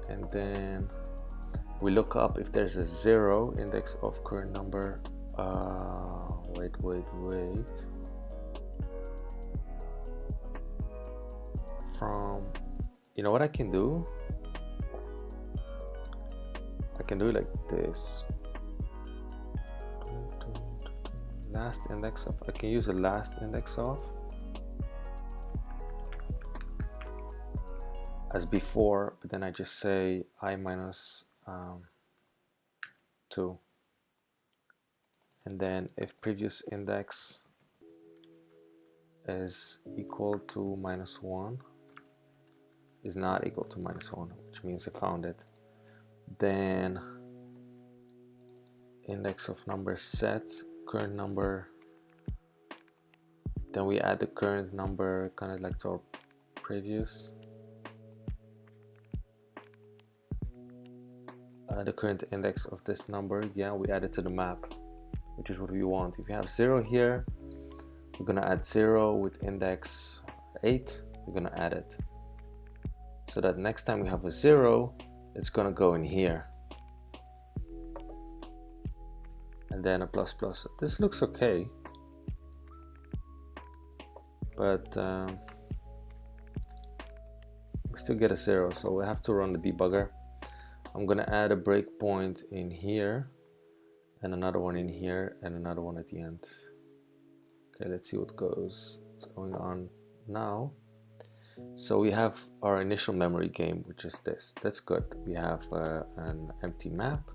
and then we look up if there's a 0 index of current number. Wait. From, you know what I can do? I can do it like this. Last index of, I can use the last index of as before, but then I just say I minus 2, and then if previous index is equal to minus 1, is not equal to minus 1, which means I found it, then index of number set current number, then we add the current number kind of like to our previous, the current index of this number, yeah, we add it to the map, which is what we want. If you have 0 here, we're gonna add 0 with index 8, we're gonna add it. So that next time we have a 0, it's gonna go in here. And then a plus plus. This looks okay. But we still get a 0, so we have to run the debugger. I'm gonna add a breakpoint in here, and another one in here, and another one at the end. Okay, let's see what's going on now. So we have our initial memory game, which is this. That's good. We have an empty map,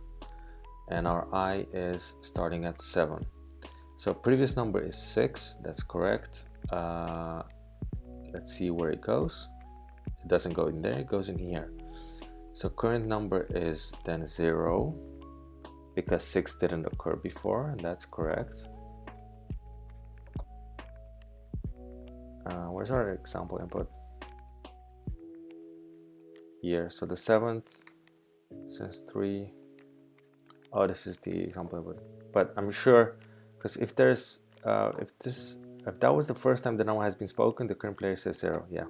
and our I is starting at 7. So previous number is 6. That's correct. Let's see where it goes. It doesn't go in there. It goes in here. So current number is then 0 because 6 didn't occur before, and that's correct. Where's our example input? Here. So the 7th since 3. Oh, this is the example input. But I'm sure, because if there's if that was the first time the number has been spoken, the current player says 0. Yeah.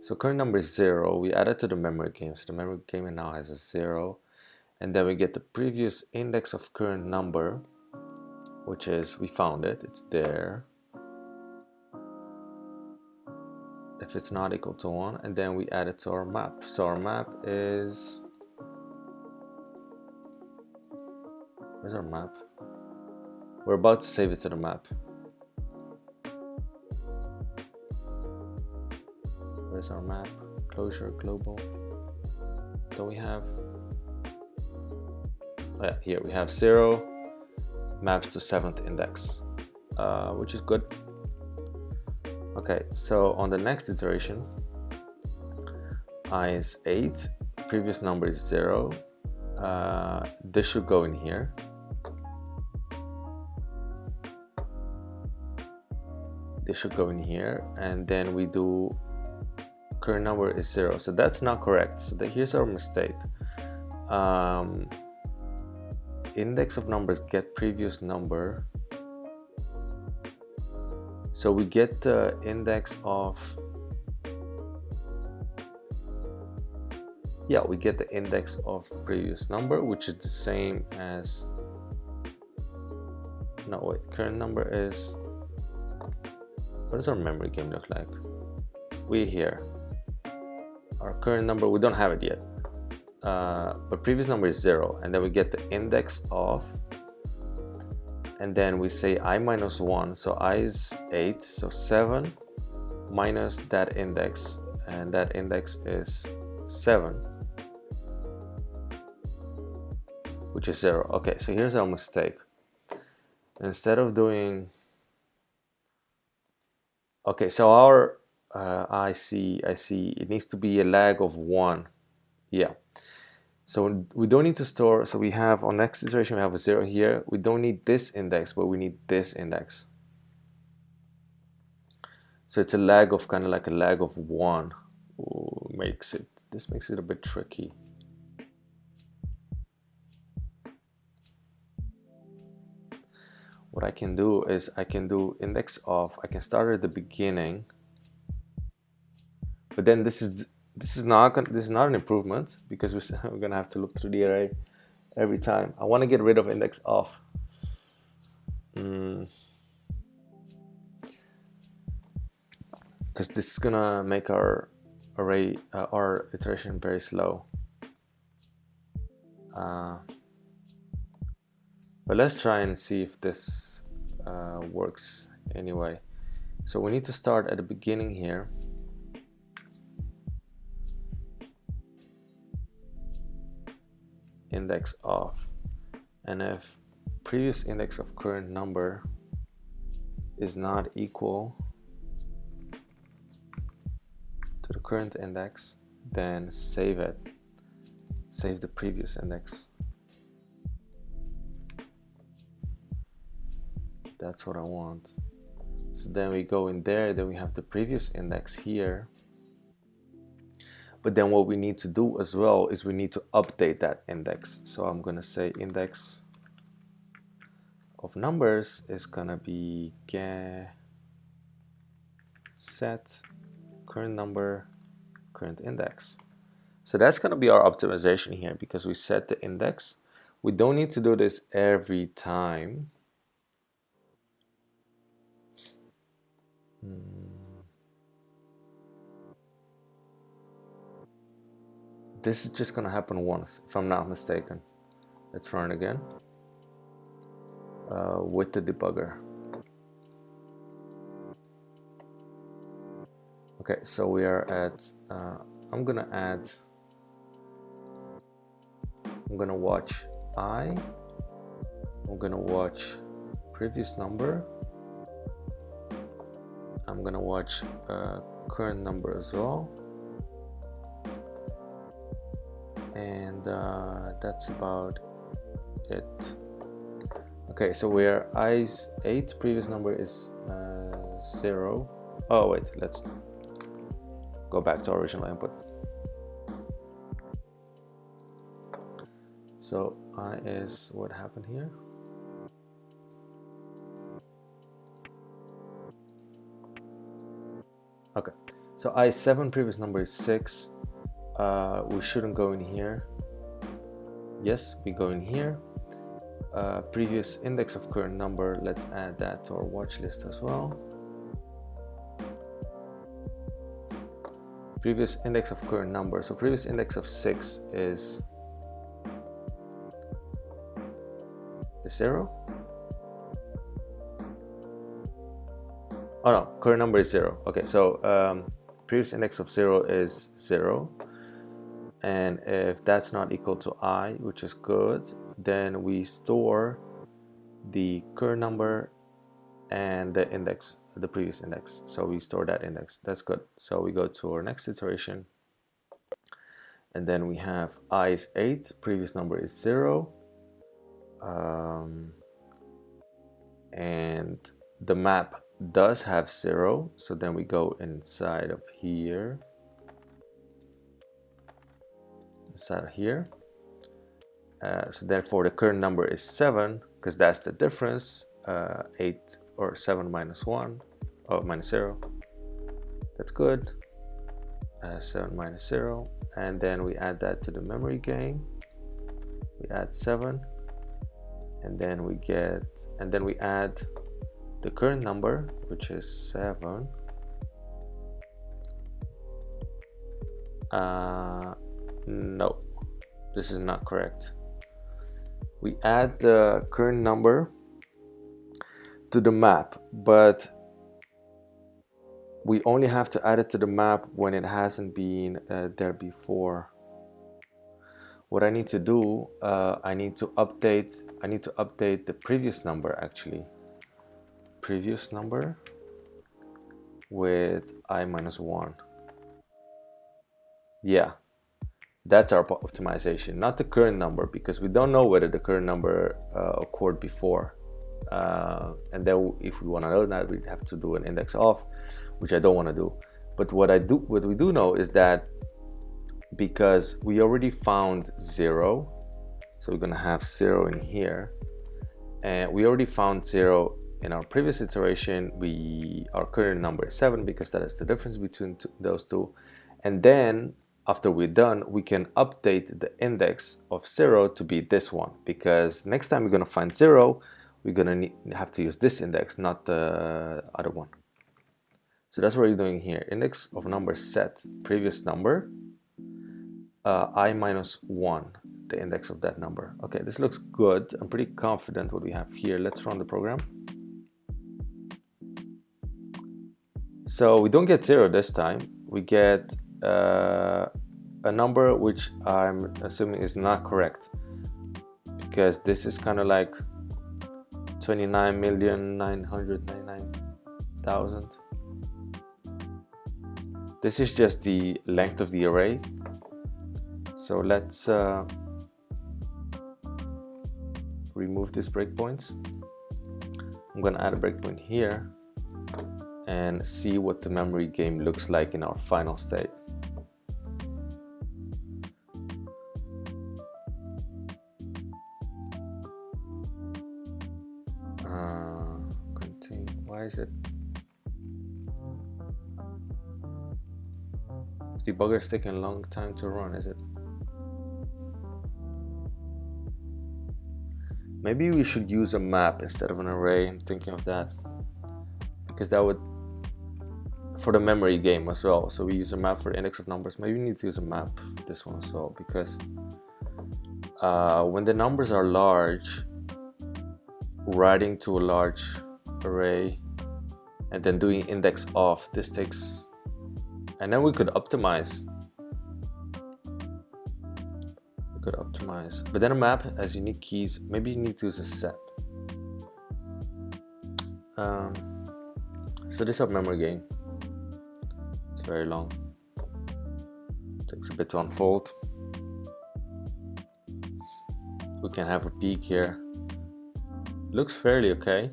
So current number is 0. We add it to the memory game. So the memory game now has a 0. And then we get the previous index of current number, which is, we found it. It's there. If it's not equal to 1. And then we add it to our map. So our map is... Where's our map? We're about to save it to the map. Where's our map? Closure, global. Don't we have... Oh yeah, here we have 0 maps to 7th index, which is good. Okay, so on the next iteration, I is 8, previous number is 0. This should go in here. This should go in here, and then we do current number is 0. So that's not correct. So here's our mistake. Index of numbers get previous number. So we get the index of, yeah, we get the index of previous number, which is the same as, no wait, current number is, what does our memory game look like? We here, our current number, we don't have it yet, but previous number is 0, and then we get the index of, and then we say I minus 1, so I is 8, so 7 minus that index, and that index is 7, which is 0. Okay, so here's our mistake. Instead of doing, okay, so our I see, it needs to be a lag of 1. Yeah. So we don't need to store, so we have, on next iteration we have a 0 here. We don't need this index, but we need this index. So it's a lag of, kind of like a lag of 1. Ooh, this makes it a bit tricky. What I can do is I can do index of, I can start at the beginning, but then this is not an improvement, because we're gonna have to look through the array every time. I want to get rid of index of. Because this is gonna make our array, our iteration very slow. But let's try and see if this works anyway. So we need to start at the beginning here. Index of, and if previous index of current number is not equal to the current index, then save it. Save the previous index. That's what I want. So then we go in there, then we have the previous index here. But then what we need to do as well is we need to update that index. So I'm gonna say index of numbers is gonna be get set current number current index. So that's gonna be our optimization here, because we set the index. We don't need to do this every time. This is just gonna happen once, if I'm not mistaken. Let's run it again with the debugger. Okay, so we are at, I'm gonna watch I'm gonna watch previous number, I'm gonna watch current number as well, and that's about it. Okay, so we're i's 8, previous number is 0. Oh wait, let's go back to our original input. So I is what happened here. Okay, so I 7, previous number is 6. We shouldn't go in here. Yes, we go in here. Previous index of current number, let's add that to our watch list as well. Previous index of current number, so previous index of 6 is 0. Oh no, current number is 0. Okay, so previous index of 0 is 0, and if that's not equal to I, which is good, then we store the current number and the index, the previous index. So we store that index. That's good. So we go to our next iteration, and then we have I is 8, previous number is 0, and the map does have 0. So then we go inside of here, so therefore the current number is 7, because that's the difference. 8 or 7 minus 1, oh, minus 0. That's good. 7 minus 0, and then we add that to the memory game. We add 7, and then we add the current number, which is 7. No, this is not correct. We add the current number to the map, but we only have to add it to the map when it hasn't been there before. What I need to do, I need to update the previous number, actually. Previous number with I minus 1. Yeah, that's our optimization, not the current number, because we don't know whether the current number occurred before. And then if we want to know that, we'd have to do an index of, which I don't want to do. But what we do know is that because we already found 0, so we're going to have 0 in here, and we already found 0 in our previous iteration. Our current number is 7, because that is the difference between those two. And then after we're done, we can update the index of 0 to be this one, because next time we're going to find 0, we're going to have to use this index, not the other one. So that's what we're doing here. Index of number set, previous number, I minus 1, the index of that number. Okay, this looks good. I'm pretty confident what we have here. Let's run the program. So we don't get 0 this time. We get a number which I'm assuming is not correct, because this is kind of like 29,999,000. This is just the length of the array. So let's remove these breakpoints. I'm gonna add a breakpoint here and see what the memory game looks like in our final state. Continue. Why is it? Debugger is taking a long time to run, is it? Maybe we should use a map instead of an array. I'm thinking of that. Because that would, for the memory game as well. So we use a map for the index of numbers. Maybe we need to use a map for this one as well. Because when the numbers are large, writing to a large array and then doing index of, this takes, and then we could optimize. But then a map has unique keys. Maybe you need to use a set. So this is a memory game. It's very long. Takes a bit to unfold. We can have a peek here. Looks fairly okay.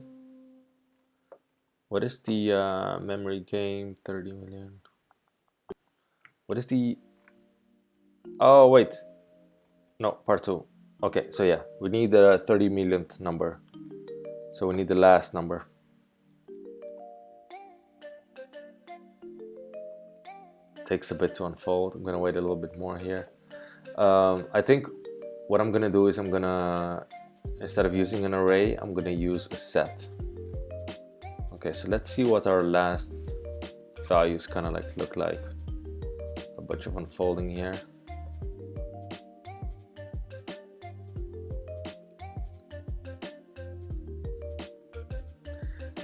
What is the memory game? 30 million. What is the... Oh, wait. No, part 2. Okay, so yeah, we need the 30 millionth number. So we need the last number. Takes a bit to unfold. I'm gonna wait a little bit more here. I think what I'm gonna do is I'm gonna, instead of using an array, I'm gonna use a set. Okay, so let's see what our last values kind of like look like. A bunch of unfolding here.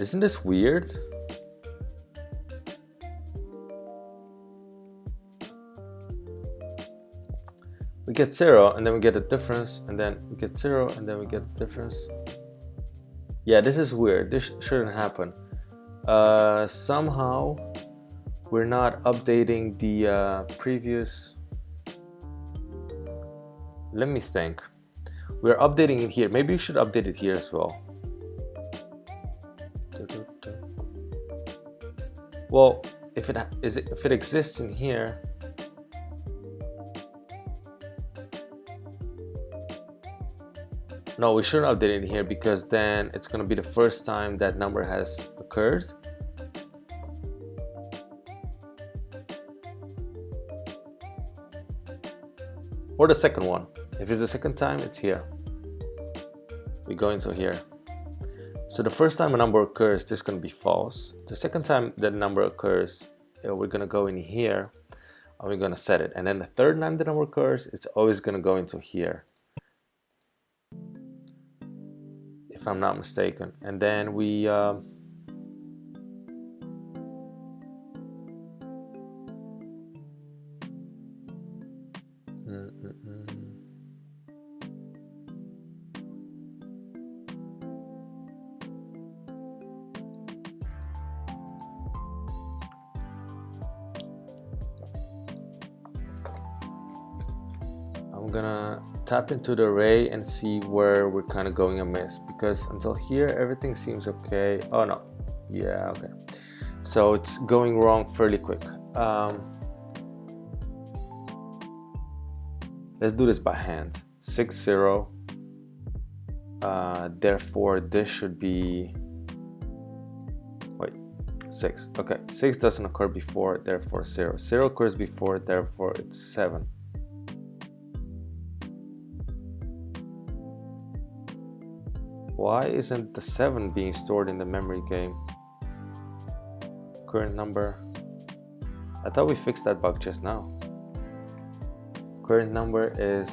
Isn't this weird? We get 0 and then we get a difference, and then we get 0 and then we get a difference. Yeah, this is weird. This shouldn't happen. Somehow we're not updating the previous. Let me think. We're updating it here. Maybe we should update it here as well. Well, if it exists in here, no, we shouldn't update it in here, because then it's going to be the first time that number has occurred. Or the second one. If it's the second time, it's here. We go into here. So the first time a number occurs, this is going to be false. The second time that number occurs, we're going to go in here and we're going to set it. And then the third time the number occurs, it's always going to go into here, if I'm not mistaken. And then we I'm gonna tap into the array and see where we're kind of going amiss, because until here everything seems okay. Oh no, yeah, okay, so it's going wrong fairly quick. Let's do this by hand. 6 0, therefore this should be, wait, 6. Okay, 6 doesn't occur before, therefore 0. 0 occurs before, therefore it's 7. Why isn't the 7 being stored in the memory game? Current number. I thought we fixed that bug just now. Current number is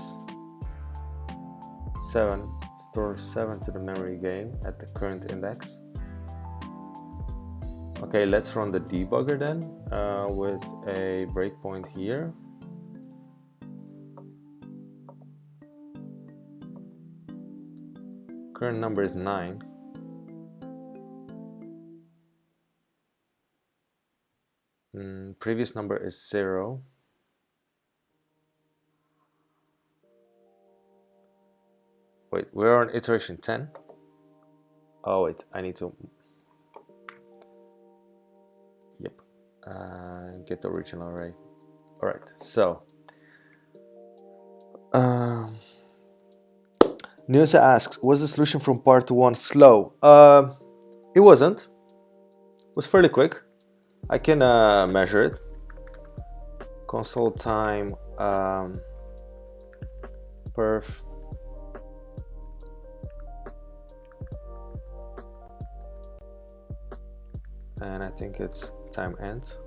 7. Store 7 to the memory game at the current index. Okay, let's run the debugger then with a breakpoint here. Current number is 9. Previous number is 0. Wait, we're on iteration 10. Oh wait, I need to. Yep. Get the original array. All right. So Nusa asks, was the solution from part 1 slow? It wasn't. It was fairly quick. I can measure it. Console time, perf. And I think it's time ends.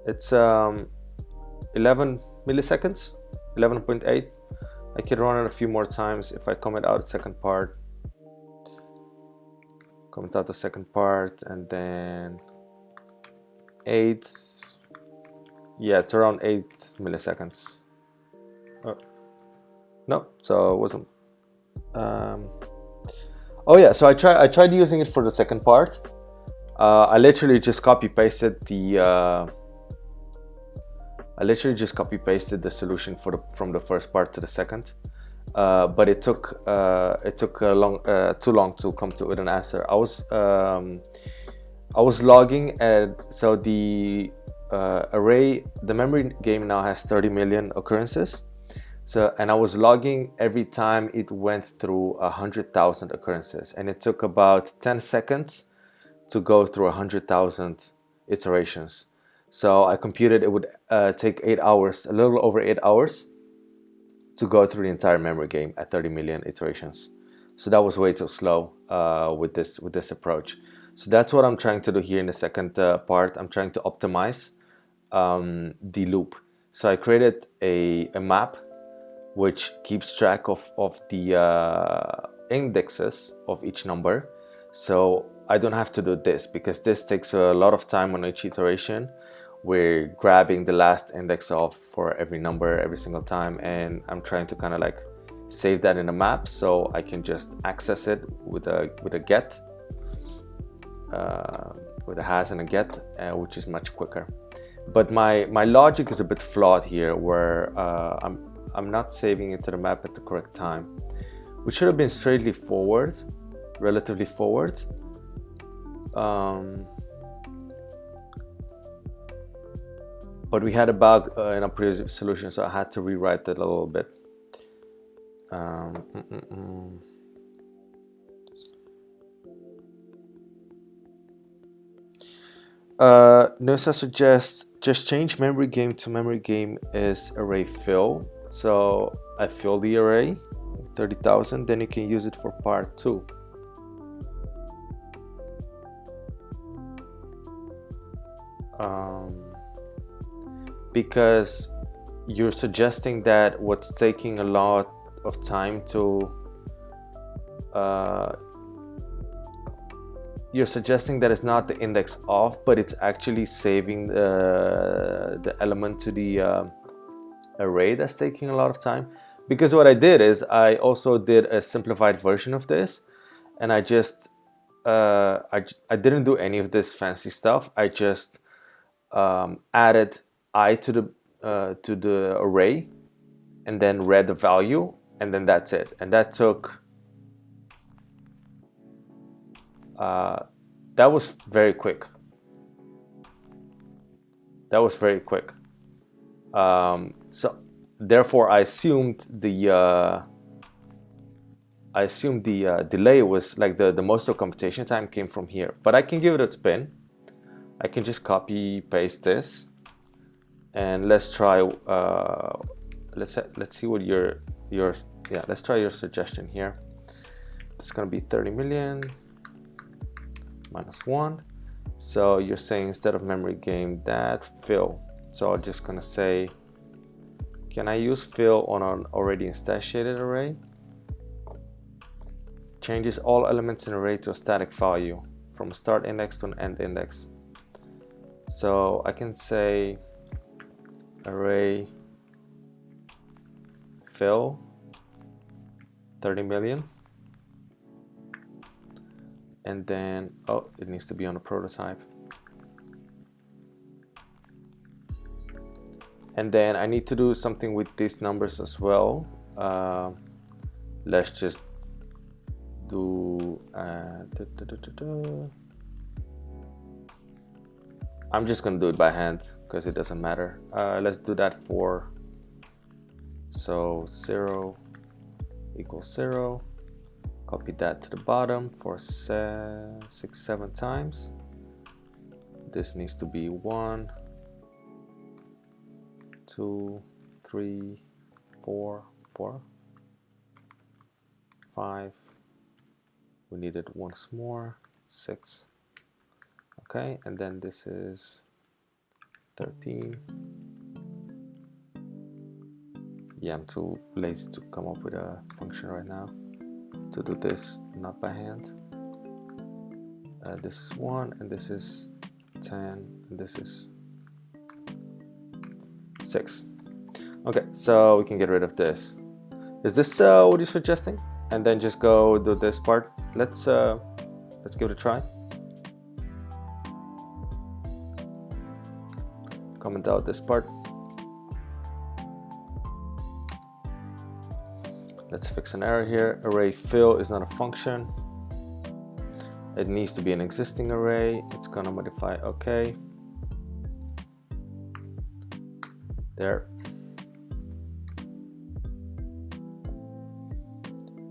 It's 11 milliseconds, 11.8. I can run it a few more times if I comment out the second part. Comment out the second part and then 8. Yeah, it's around 8 milliseconds. No, so it wasn't. Oh yeah, so I tried using it for the second part. I literally just copy pasted the solution from the first part to the second, but it took too long to come to with an answer. I was logging at, so the array, the memory game now has 30 million occurrences. So, and I was logging every time it went through 100,000 occurrences, and it took about 10 seconds to go through 100,000 iterations. So I computed it would take 8 hours, a little over 8 hours, to go through the entire memory game at 30 million iterations. So that was way too slow with this approach. So that's what I'm trying to do here in the second part. I'm trying to optimize the loop. So I created a map which keeps track of the indexes of each number. So I don't have to do this because this takes a lot of time on each iteration. We're grabbing the last index off for every number every single time, and I'm trying to kind of like save that in a map so I can just access it with a get, with a has and a get, which is much quicker. But my logic is a bit flawed here, where I'm not saving it to the map at the correct time, which should have been straightly forward, relatively forward. But we had a bug in our previous solution, so I had to rewrite it a little bit. Nusa suggests just change memory game to memory game is array fill. So I fill the array 30,000, then you can use it for part 2. Because you're suggesting that what's taking a lot of time to you're suggesting that it's not the index of, but it's actually saving the element to the array that's taking a lot of time. Because what I did is I also did a simplified version of this, and I just I didn't do any of this fancy stuff. I just added I to the array, and then read the value, and then that's it. And that took that was very quick. That was very quick. So therefore, I assumed the delay was like the most of computation time came from here. But I can give it a spin. I can just copy paste this, and let's try. Let's see what your let's try your suggestion here. It's gonna be 30 million minus 1. So you're saying instead of memory game, that fill. So I'm just gonna say, can I use fill on an already instantiated array? Changes all elements in array to a static value from a start index to an end index. So I can say array fill 30 million, and then it needs to be on a prototype, and then I need to do something with these numbers as well. Let's just do I'm just gonna do it by hand because it doesn't matter. Let's do that for So 0 equals 0. Copy that to the bottom for 6, 7 times. This needs to be 1, 2, 3, 4, 5. We needed once more, 6. Okay, and then this is 13. Yeah, I'm too lazy to come up with a function right now to do this, not by hand. This is 1, and this is 10, and this is 6. Okay, so we can get rid of this. Is this what you're suggesting? And then just go do this part. Let's give it a try. Comment out this part. Let's fix an error here. Array fill is not a function. It needs to be an existing array. It's gonna modify OK. There.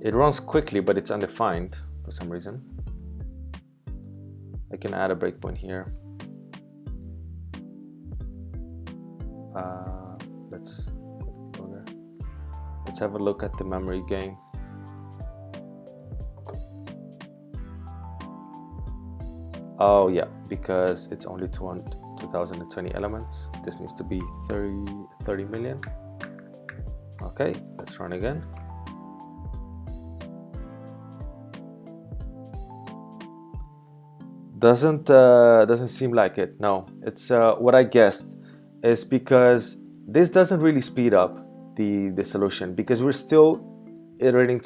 It runs quickly, but it's undefined for some reason. I can add a breakpoint here. Let's have a look at the memory gain. Oh yeah, because it's only 2020 elements. This needs to be 30 million. Okay, let's run again. Doesn't seem like it. No, it's what I guessed is because this doesn't really speed up the solution, because we're still iterating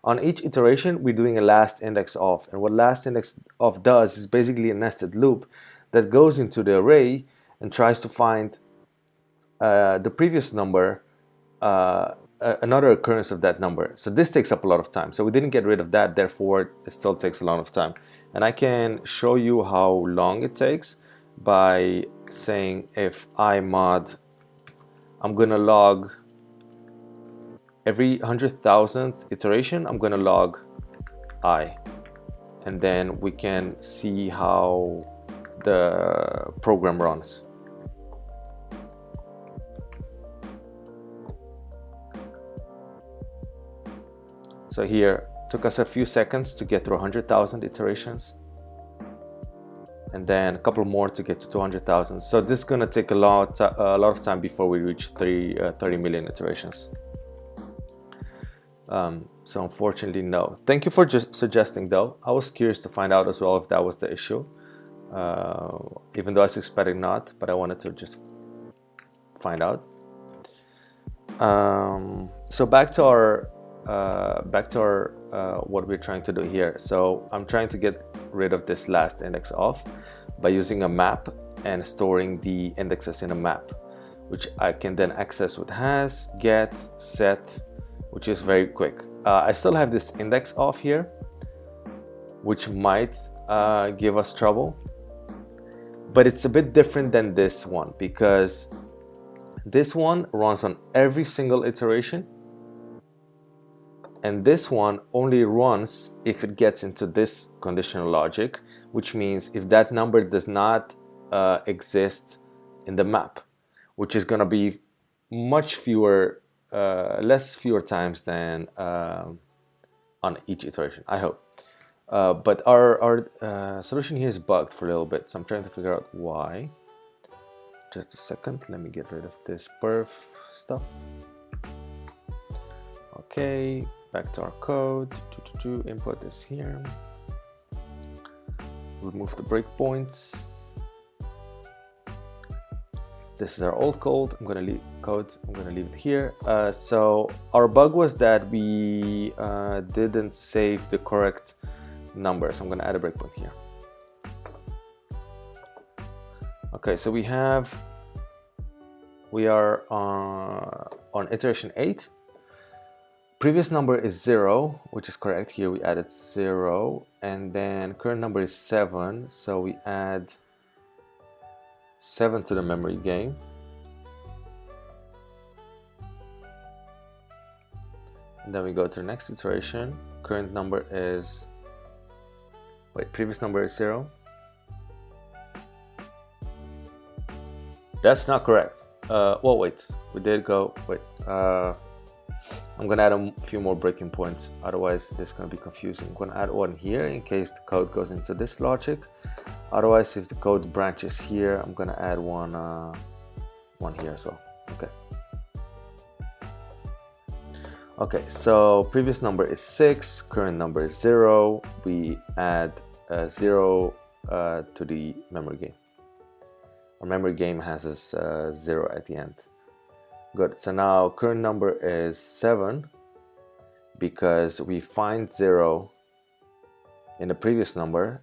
on each iteration we're doing a last index of, and what last index of does is basically a nested loop that goes into the array and tries to find the previous number, another occurrence of that number. So this takes up a lot of time, so we didn't get rid of that, therefore it still takes a lot of time. And I can show you how long it takes by saying if I mod, I'm gonna log every 100,000th iteration, I'm gonna log I, and then we can see how the program runs. So here, took us a few seconds to get through 100,000 iterations, and then a couple more to get to 200,000. So this is gonna take a lot of time before we reach 30 million iterations. So unfortunately, no. Thank you for just suggesting though. I was curious to find out as well if that was the issue, even though I suspected not, but I wanted to just find out. So back to our what we're trying to do here. So I'm trying to get rid of this last index of by using a map and storing the indexes in a map, which I can then access with has, get, set, which is very quick. I still have this index off here, which might give us trouble, but it's a bit different than this one, because this one runs on every single iteration, and this one only runs if it gets into this conditional logic, which means if that number does not exist in the map, which is going to be much fewer fewer times than on each iteration, I hope. But our solution here is bugged for a little bit, so I'm trying to figure out why. Just a second, let me get rid of this perf stuff. Okay, back to our code. Input is here. Remove the breakpoints. This is our old code. I'm gonna leave it here. So our bug was that we didn't save the correct number. So I'm gonna add a breakpoint here. Okay, so we are on iteration 8. Previous number is 0, which is correct. Here we added 0, and then current number is 7, so we add 7 to the memory gain. Then we go to the next iteration. Current number is, wait, previous number is 0. That's not correct. Well, wait, we did go, wait, I'm gonna add a few more breaking points, otherwise it's gonna be confusing. I'm gonna add one here in case the code goes into this logic. Otherwise, if the code branches here, I'm gonna add one here as well. Okay, so previous number is 6, current number is 0. We add 0 to the memory game. Our memory game has a 0 at the end. Good, so now current number is 7 because we find 0 in the previous number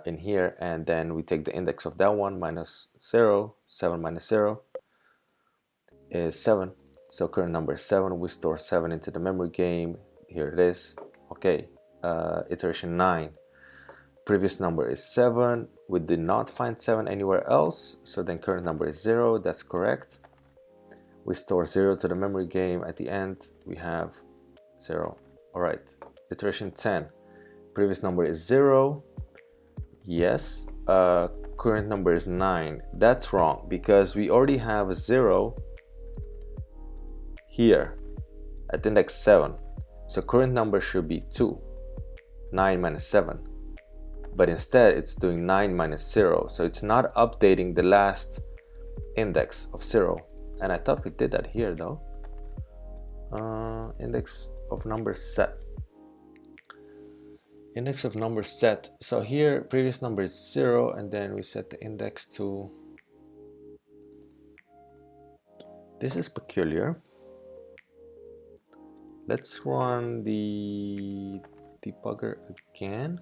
in here, and then we take the index of that one minus 0. 7 minus 0 is 7. So current number is 7. We store 7 into the memory game. Here it is. Okay, iteration 9. Previous number is 7. We did not find 7 anywhere else, so then current number is 0. That's correct. We store 0 to the memory game. At the end, we have 0. All right, iteration 10. Previous number is 0. Yes. Current number is 9. That's wrong because we already have a 0 here at index 7. So current number should be 2. 9 minus 7. But instead it's doing 9 minus 0. So it's not updating the last index of 0. And I thought we did that here though. Index of number set. Index of number set. So here previous number is 0 and then we set the index to. This is peculiar. Let's run the debugger again.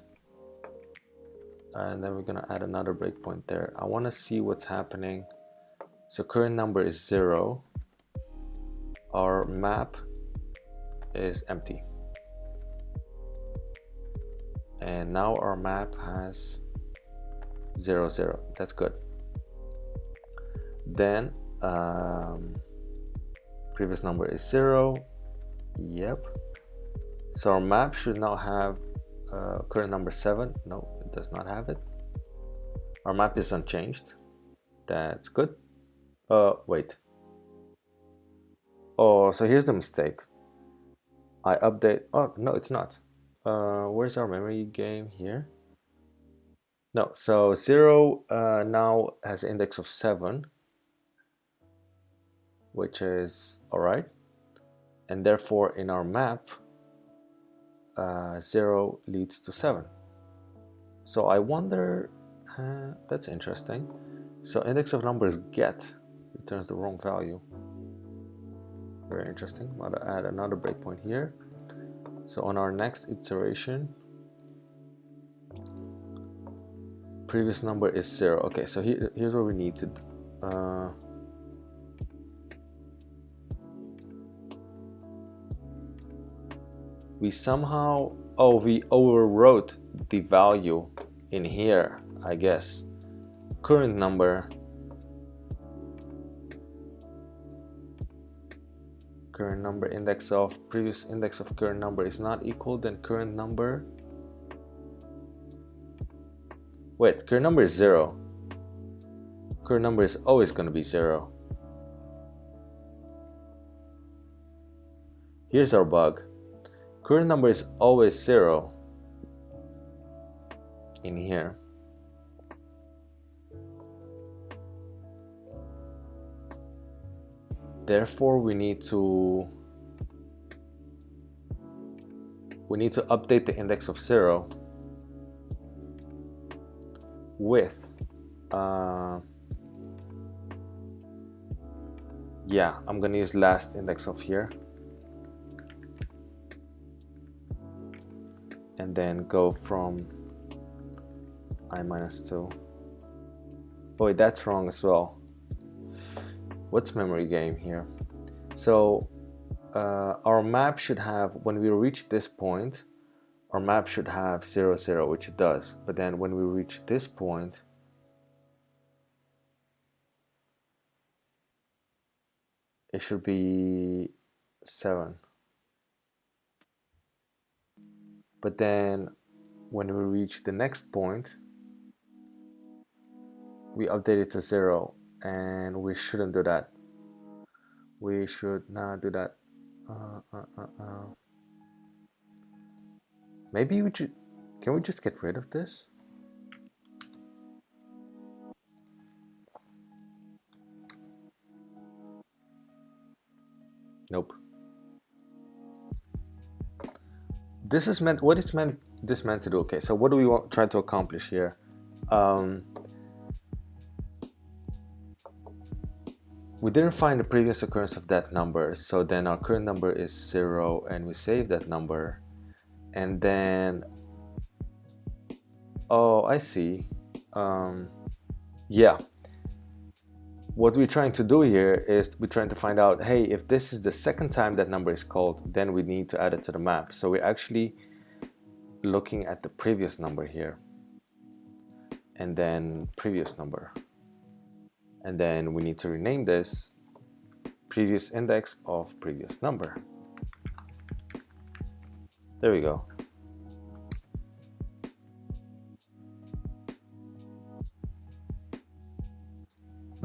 And then we're gonna add another breakpoint there. I wanna see what's happening. So current number is 0. Our map is empty. And now our map has 0, 0. That's good. Then previous number is 0. Yep. So our map should now have current number 7. No, it does not have it. Our map is unchanged. That's good. Wait. Oh, so here's the mistake. I update. Oh, no, it's not. Where's our memory game here? No, so 0 now has an index of 7, which is all right. And therefore in our map, 0 leads to 7. So I wonder, that's interesting. So index of numbers get returns the wrong value. Very interesting. I'm gonna add another breakpoint here. So on our next iteration, previous number is 0. Okay, so here's what we need to do. We somehow, we overwrote the value in here, I guess. Current number index of previous index of current number is not equal, then current number. Wait, current number is 0. Current number is always going to be 0. Here's our bug. Current number is always 0 in here. Therefore, we need to update the index of 0 with yeah, I'm gonna use last index of here and then go from I minus 2. Oh wait, that's wrong as well. What's memory game here? So our map should have, when we reach this point, our map should have 0, 0, which it does. But then when we reach this point, it should be 7. but then when we reach the next point, we update it to 0, and we shouldn't do that. We should not do that. Maybe we should. Can we just get rid of this? Nope. This is meant. What is meant? This meant to do? Okay. So what do we want try to accomplish here? We didn't find the previous occurrence of that number, so then our current number is 0, and we save that number, and then, oh, I see. Yeah, what we're trying to do here is we're trying to find out, hey, if this is the second time that number is called, then we need to add it to the map. So we're actually looking at the previous number here, and then previous number. And then we need to rename this previous index of previous number. There we go.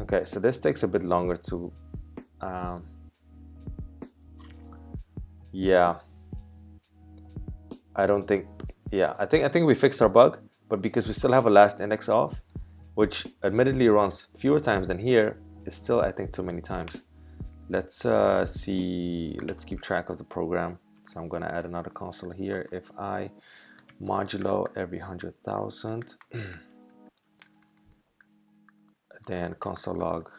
Okay, so this takes a bit longer to, yeah. I don't think, yeah, I think we fixed our bug, but because we still have a last index off, which admittedly runs fewer times than here, is still, I think, too many times. Let's see, let's keep track of the program. So I'm gonna add another console here. If I modulo every 100,000, then console log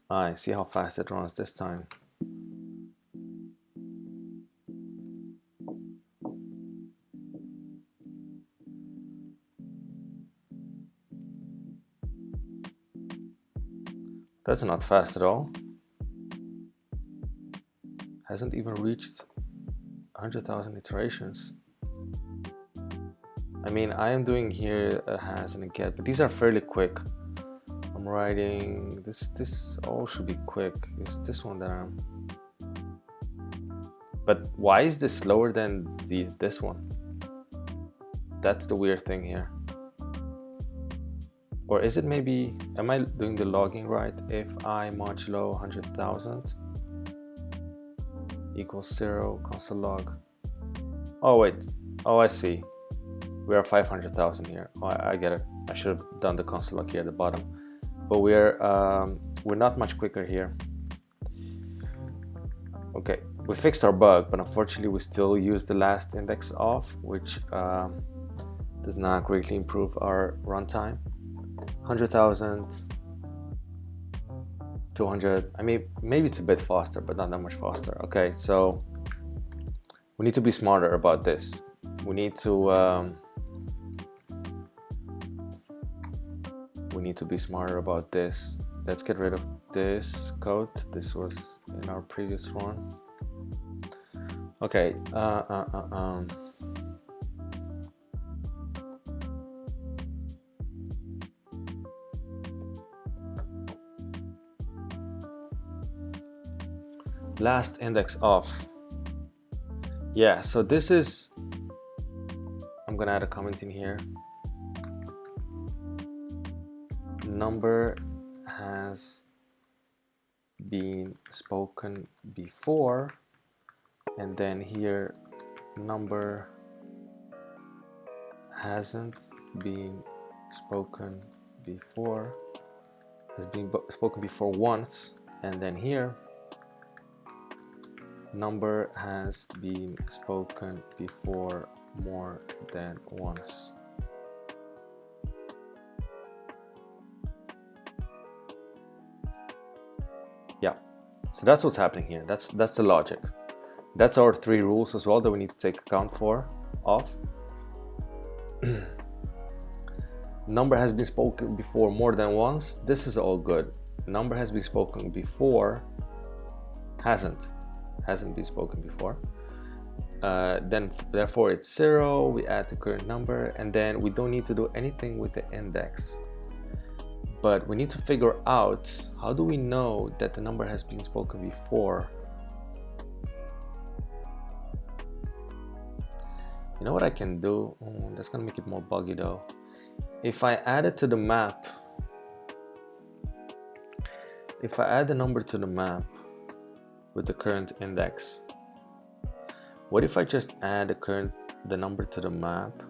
I, see how fast it runs this time. That's not fast at all. Hasn't even reached 100,000 iterations. I mean, I am doing here a has and a get, but these are fairly quick. I'm writing this all should be quick. It's this one that I'm. But why is this slower than this one? That's the weird thing here. Or is it maybe, am I doing the logging right? If I modulo 100,000 equals 0, console log. Oh wait, oh I see. We are 500,000 here. Oh, I get it. I should have done the console log here at the bottom. But we're not much quicker here. Okay, we fixed our bug, but unfortunately we still use the last index off, which does not greatly improve our runtime. 100,000, 200. I mean, maybe it's a bit faster, but not that much faster. Okay, so we need to be smarter about this. We need to be smarter about this. Let's get rid of this code. This was in our previous one. Okay. Last index off. Yeah, so this is, I'm gonna add a comment in here. Number has been spoken before, and then here number hasn't been spoken before, has been spoken before once, and then here number has been spoken before more than once. Yeah, so that's what's happening here. That's the logic. That's our 3 rules as well that we need to take account of. Number has been spoken before more than once. This is all good. Number has been spoken before hasn't been spoken before. Then therefore it's 0. We add the current number, and then we don't need to do anything with the index. But we need to figure out, how do we know that the number has been spoken before? know what I can do? That's gonna make it more buggy though. If I add it to the map, if I add the number to the map with the current index, what if I just add the number to the map,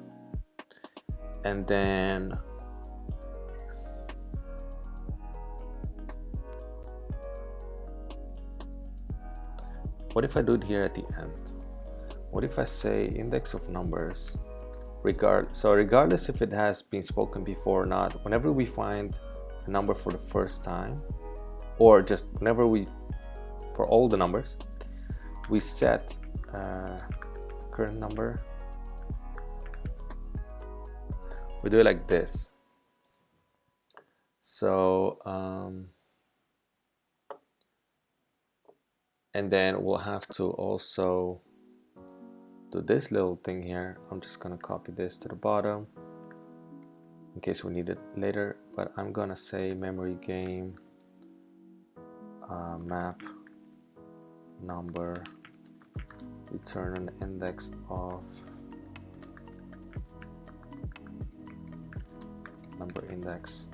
and then what if I do it here at the end? What if I say index of numbers, regardless if it has been spoken before or not, whenever we find a number for the first time, or just whenever for all the numbers, we set current number. We do it like this. So and then we'll have to also do this little thing here. I'm just gonna copy this to the bottom in case we need it later, but I'm gonna say memory game map number return an index of number index.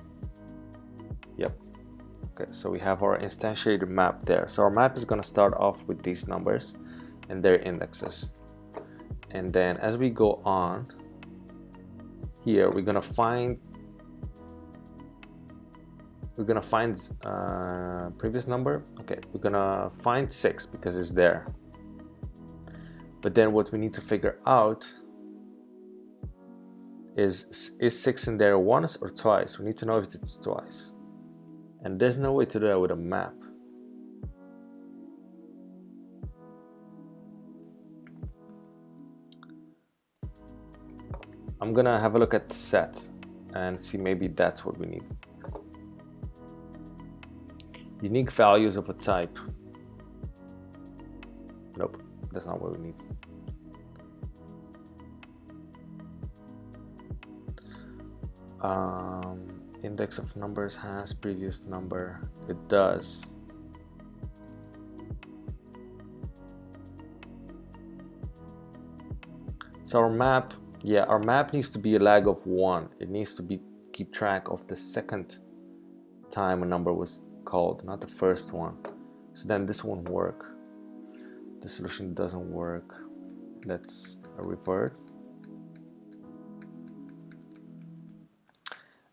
Yep. Okay, so we have our instantiated map there. So our map is going to start off with these numbers and their indexes, and then as we go on here, we're going to find previous number. Okay, we're gonna find 6 because it's there. But then what we need to figure out is 6 in there once or twice? We need to know if it's twice. And there's no way to do that with a map. I'm gonna have a look at set and see, maybe that's what we need. Unique values of a type. Nope, that's not what we need. Index of numbers has previous number. It does. So our map, yeah, our map needs to be a lag of 1. It needs to keep track of the second time a number was called, not the first one. So then this won't work. The solution doesn't work. Let's revert.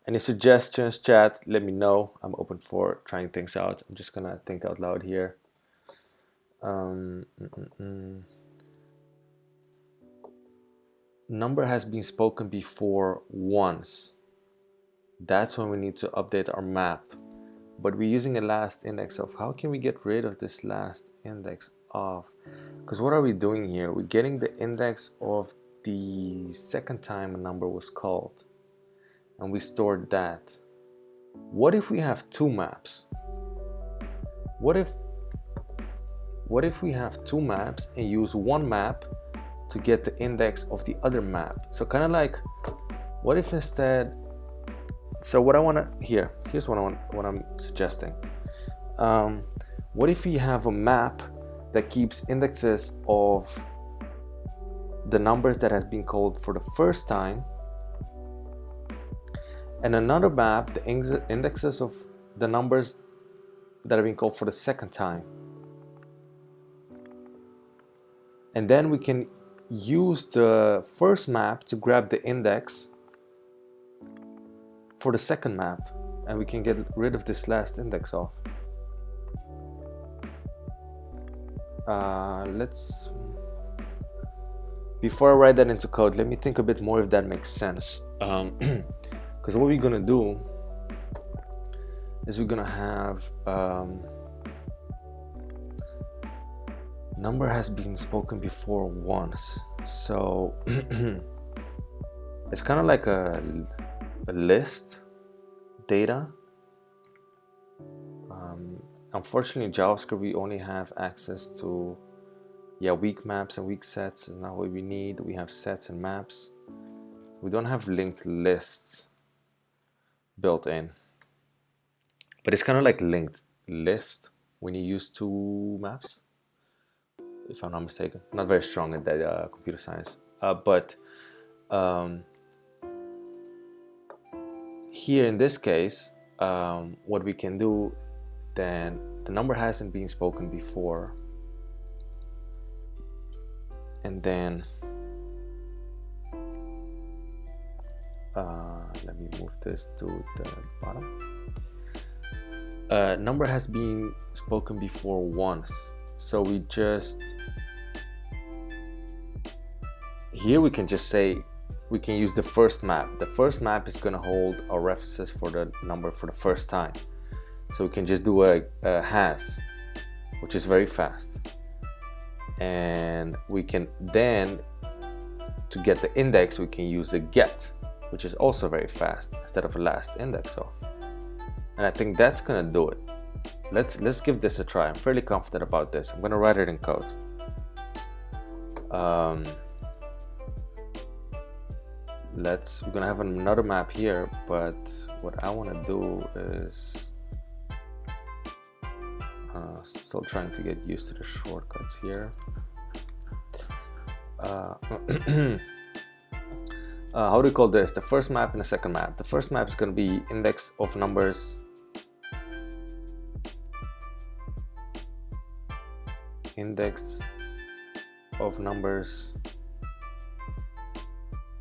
Any suggestions, chat? Let me know. I'm open for trying things out. I'm just gonna think out loud here. Number has been spoken before once. That's when we need to update our map. But we're using a last index of. How can we get rid of this last index of? Because what are we doing here? We're getting the index of the second time a number was called, and we stored that. What if we have 2 maps? What if we have 2 maps and use one map to get the index of the other map? So kind of like, what if instead, so what I want to, here's what I'm suggesting. What if we have a map that keeps indexes of the numbers that has been called for the first time, and another map, the indexes of the numbers that have been called for the second time. And then we can use the first map to grab the index for the second map, and we can get rid of this last index off. Before I write that into code, let me think a bit more if that makes sense. Because what we're gonna do is we're gonna have number has been spoken before once. So it's kind of like a list data. Unfortunately, in JavaScript, we only have access to weak maps and weak sets. Is not what we need. We have sets and maps. We don't have linked lists built in, but it's kind of like linked list when you use 2 maps, if I'm not mistaken. I'm not very strong at that computer science. but here in this case, what we can do, then the number hasn't been spoken before, and then let me move this to the bottom. Number has been spoken before once, so we just, here we can just say, we can use the first map. The first map is going to hold our references for the number for the first time, so we can just do a has, which is very fast, and we can then, to get the index, we can use a get, which is also very fast, instead of a last index of. And I think that's gonna do it. Let's give this a try. I'm fairly confident about this. I'm gonna write it in code. We're gonna have another map here, but what I want to do is still trying to get used to the shortcuts here. How do we call this? The first map and the second map. The first map is going to be index of numbers,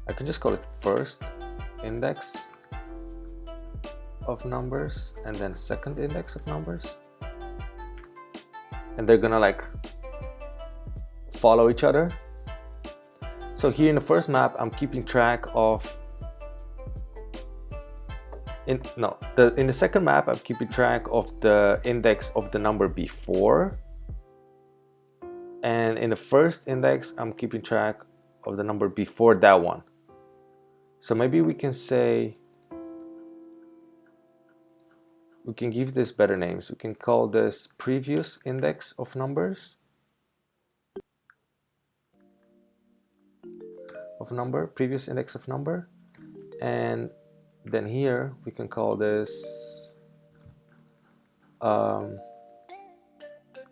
I can just call it first index of numbers and then second index of numbers, and they're gonna like follow each other. So here in the first map, I'm keeping track of, in the second map, I'm keeping track of the index of the number before, and in the first index, I'm keeping track of the number before that one. So maybe we can say, we can give this better names. We can call this previous index of numbers. Previous index of number, and then here we can call this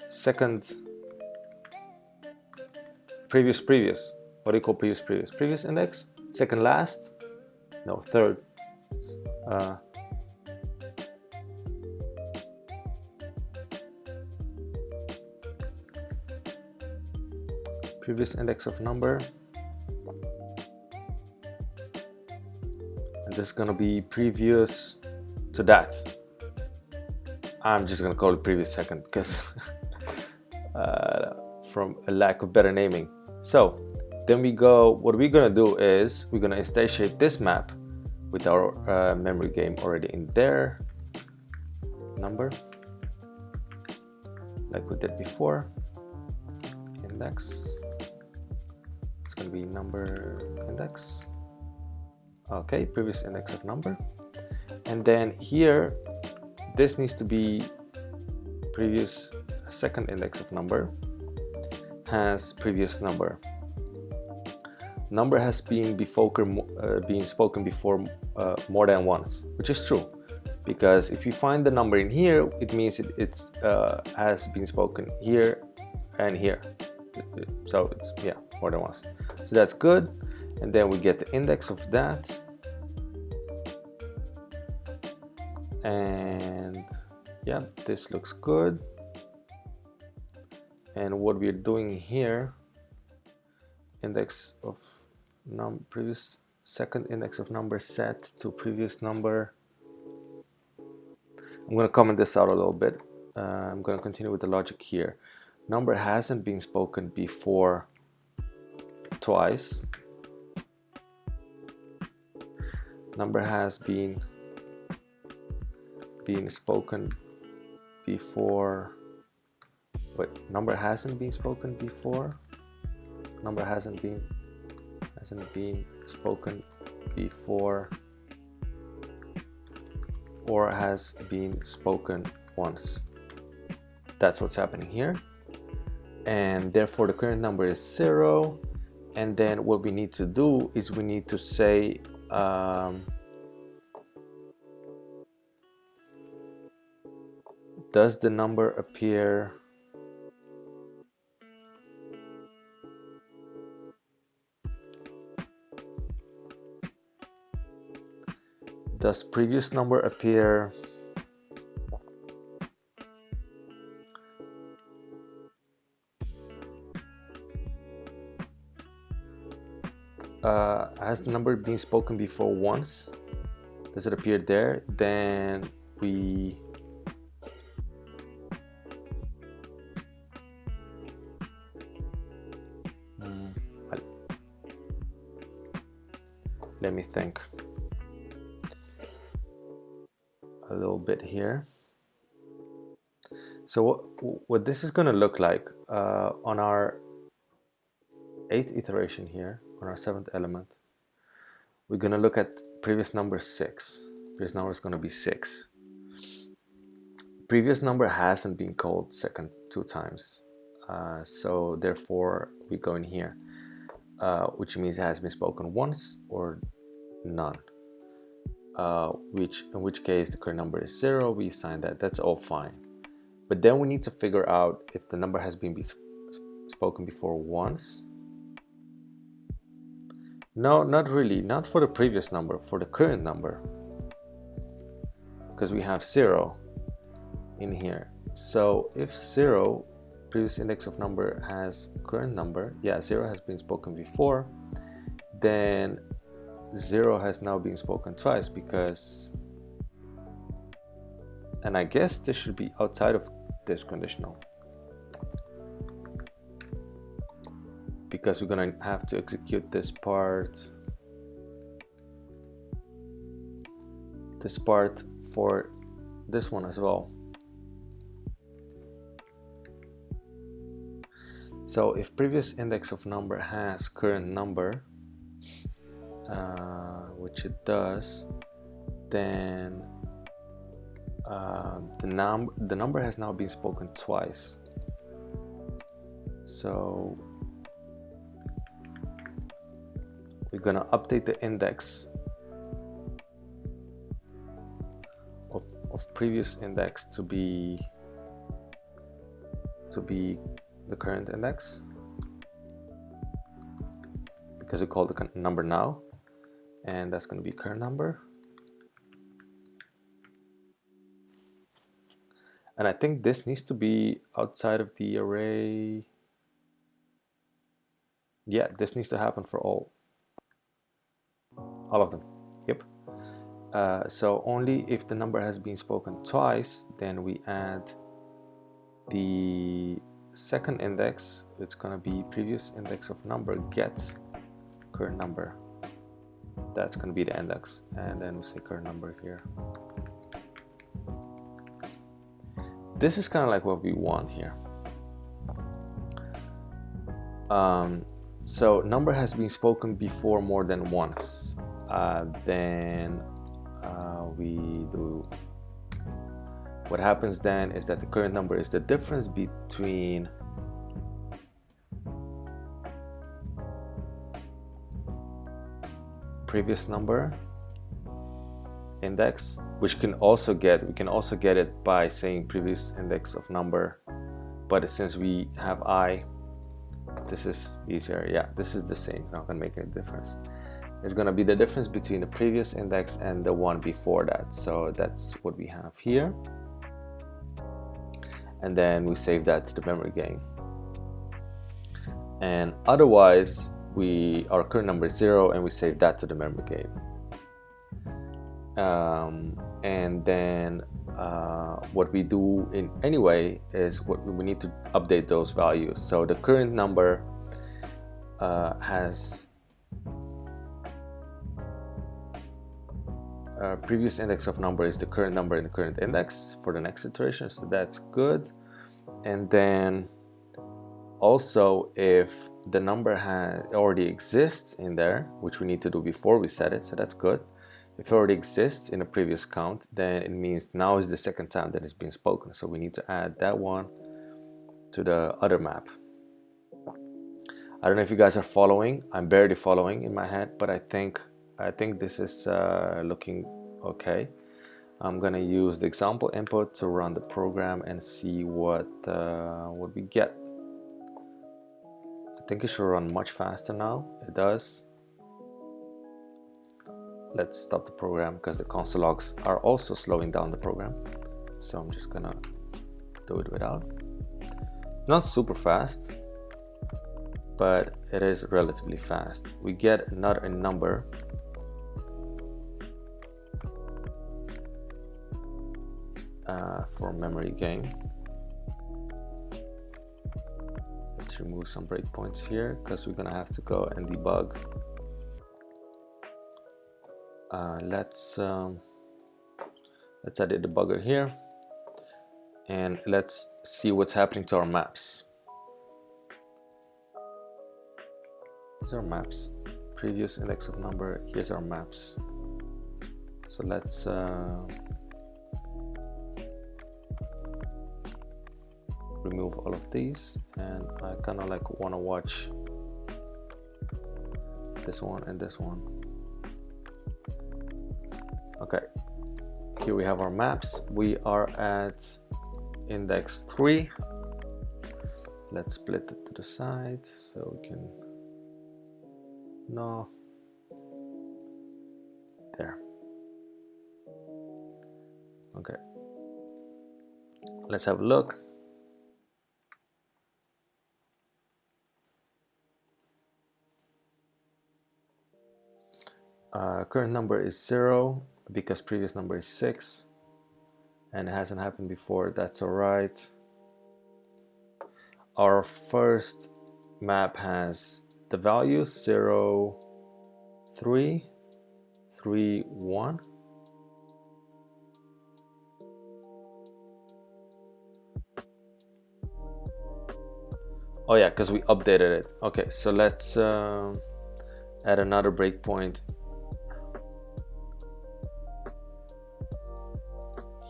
second previous. What do you call previous index? Second last? No, third. Previous index of number. This is gonna be previous to that. I'm just gonna call it previous second because from a lack of better naming. So then what we're gonna do is we're gonna instantiate this map with our memory game already in there, number, like we did before, index. It's gonna be number index. Okay, previous index of number, and then here this needs to be previous second index of number has previous number. Number has been spoken before more than once, which is true, because if you find the number in here, it means it's has been spoken here and here, so it's more than once. So that's good. And then we get the index of that, and yeah, this looks good. And what we're doing here, index of previous second index of number set to previous number. I'm going to comment this out a little bit. I'm going to continue with the logic here. Number hasn't been spoken before twice. Number has been spoken before. Wait, number hasn't been spoken before. Number hasn't been spoken before, or has been spoken once. That's what's happening here, and therefore the current number is 0. And then what we need to do is we need to say does the number appear does previous number appear has the number been spoken before once? Does it appear there? Then we let me think a little bit here. So what this is going to look like on our 8th iteration here, on our 7th element, we're going to look at previous number 6. Previous number is going to be 6. Previous number hasn't been called second 2 times, so therefore we go in here, which means it has been spoken once or none, in which case the current number is 0. We assign that. That's all fine. But then we need to figure out if the number has been spoken before once. No, not really. Not for the previous number, for the current number, because we have 0 in here. So if 0, previous index of number, has current number, yeah, 0 has been spoken before, then 0 has now been spoken twice, because, and I guess this should be outside of this conditional, because we're gonna have to execute this part for this one as well. So if previous index of number has current number, which it does, then the number has now been spoken twice. So we're gonna update the index of previous index to be the current index, because we call the number now, and that's going to be current number. And I think this needs to be outside of the array. Yeah, this needs to happen for all of them. Yep. So only if the number has been spoken twice, then we add the second index. It's going to be previous index of number get current number. That's going to be the index, and then we say current number here. This is kind of like what we want here. So number has been spoken before more than once. Then we do, what happens then is that the current number is the difference between previous number index, which we can also get it by saying previous index of number, but since we have I, this is easier. Yeah, this is the same, it's not gonna make any difference. It's gonna be the difference between the previous index and the one before that. So that's what we have here, and then we save that to the memory game. And otherwise our current number is 0, and we save that to the memory game. And then what we do in anyway is we need to update those values. So the current number has previous index of number is the current number in the current index for the next iteration, so that's good. And then also, if the number already exists in there, which we need to do before we set it, so that's good. If it already exists in a previous count, then it means now is the second time that it's been spoken. So we need to add that one to the other map. I don't know if you guys are following. I'm barely following in my head, but I think this is looking okay. I'm gonna use the example input to run the program and see what we get. I think it should run much faster now. It does. let's stop the program because the console logs are also slowing down the program. So I'm just gonna do it without. Not super fast, but it is relatively fast. We get another number. For memory gain. Let's remove some breakpoints here because we're gonna have to go and debug. Let's add a debugger here, and let's see what's happening to our maps. Here's our maps. Previous index of number. Here's our maps. So let's remove all of these, and I kind of like want to watch this one and this one. Okay, here we have our maps. We are at index 3. Let's split it to the side so we can there. Okay, let's have a look. Current number is 0 because previous number is 6, and it hasn't happened before. That's all right. Our first map has the values 0, 3, 3, 1. Oh yeah, because we updated it. Okay, so let's add another breakpoint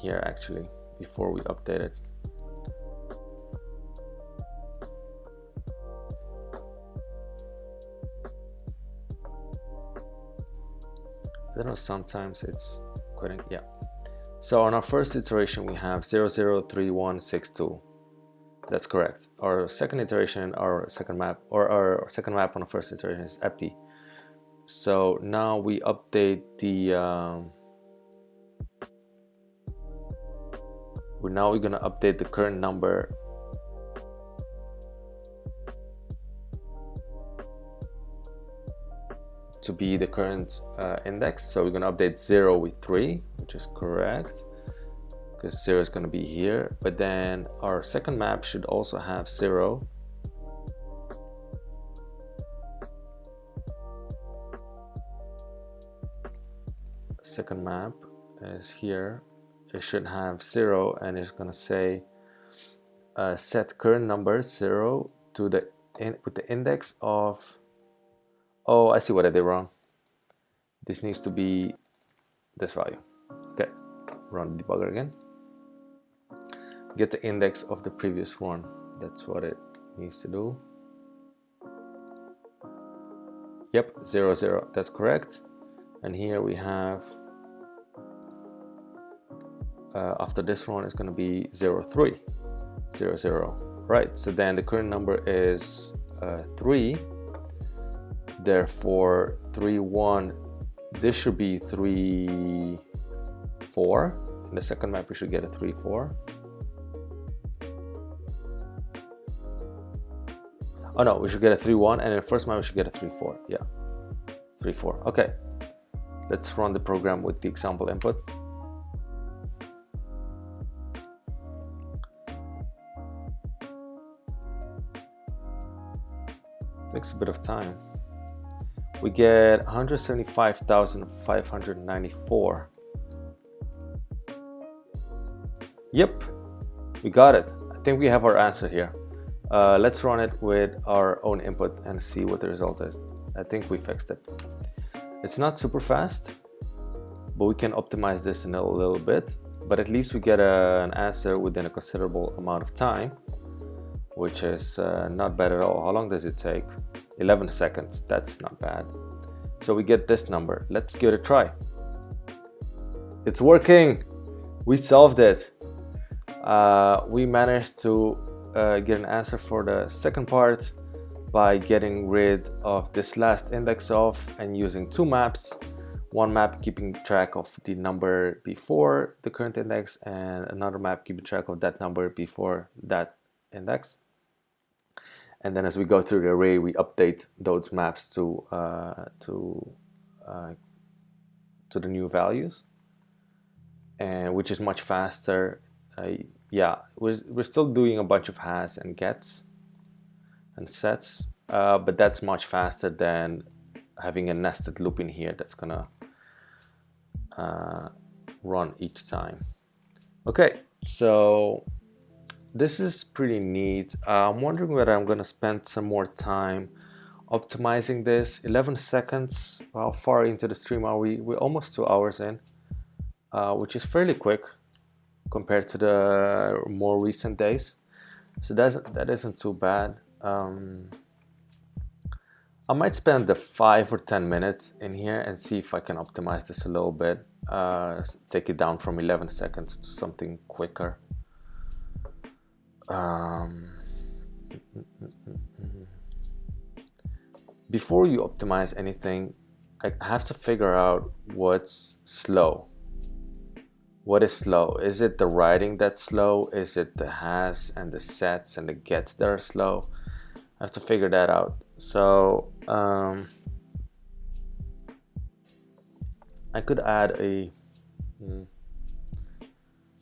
here actually before we update it. I don't know, sometimes it's quitting. Yeah. So on our first iteration we have 003162. That's correct. Our second iteration, our second map on the first iteration is empty. So now we update the we're gonna update the current number to be the current index. So we're gonna update 0 with 3, which is correct, because 0 is gonna be here. But then our second map should also have 0. Second map is here. It should have 0, and it's gonna say set current number 0 to the with the index of. Oh, I see what I did wrong. This needs to be this value. Okay, run the debugger again. Get the index of the previous one. That's what it needs to do. Yep, 0, 0. That's correct. And here we have. After this one is going to be 0, 3, 0, 0. Right, so then the current number is 3. Therefore, 3, 1. This should be 3, 4. In the second map, we should get a 3, 4. Oh no, we should get a 3, 1. And in the first map, we should get a 3, 4. Yeah, 3, 4. Okay, let's run the program with the example input. Takes a bit of time. We get 175,594. Yep, we got it. I think we have our answer here. Let's run it with our own input and see what the result is. I think we fixed it. It's not super fast, but we can optimize this in a little bit. But at least we get an answer within a considerable amount of time, which is not bad at all. How long does it take? 11 seconds. That's not bad. So we get this number. Let's give it a try. It's working. We solved it. We managed to get an answer for the second part by getting rid of this last index of and using 2 maps. one map keeping track of the number before the current index, and another map keeping track of that number before that index. And then as we go through the array, we update those maps to the new values, and which is much faster. Yeah, we're still doing a bunch of has and gets and sets, but that's much faster than having a nested loop in here that's gonna run each time. Okay, so this is pretty neat. I'm wondering whether I'm gonna spend some more time optimizing this. 11 seconds. How far into the stream are we? We're almost 2 hours in, which is fairly quick compared to the more recent days. So that isn't too bad. I might spend the 5 or 10 minutes in here and see if I can optimize this a little bit. Take it down from 11 seconds to something quicker. Before you optimize anything, I have to figure out what's slow. What is slow? Is it the writing that's slow? Is it the has and the sets and the gets that are slow? I have to figure that out. So I could add a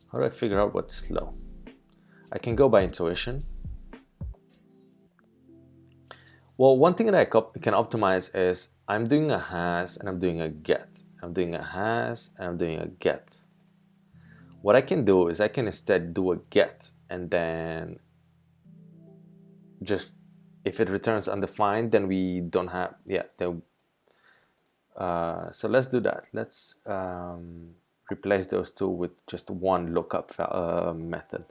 how do I figure out what's slow? I can go by intuition. Well, one thing that I can optimize is I'm doing a has and I'm doing a get. I'm doing a has and I'm doing a get. What I can do is I can instead do a get, and then just if it returns undefined, then we don't have, yeah. So let's do that. Let's replace those two with just one lookup method.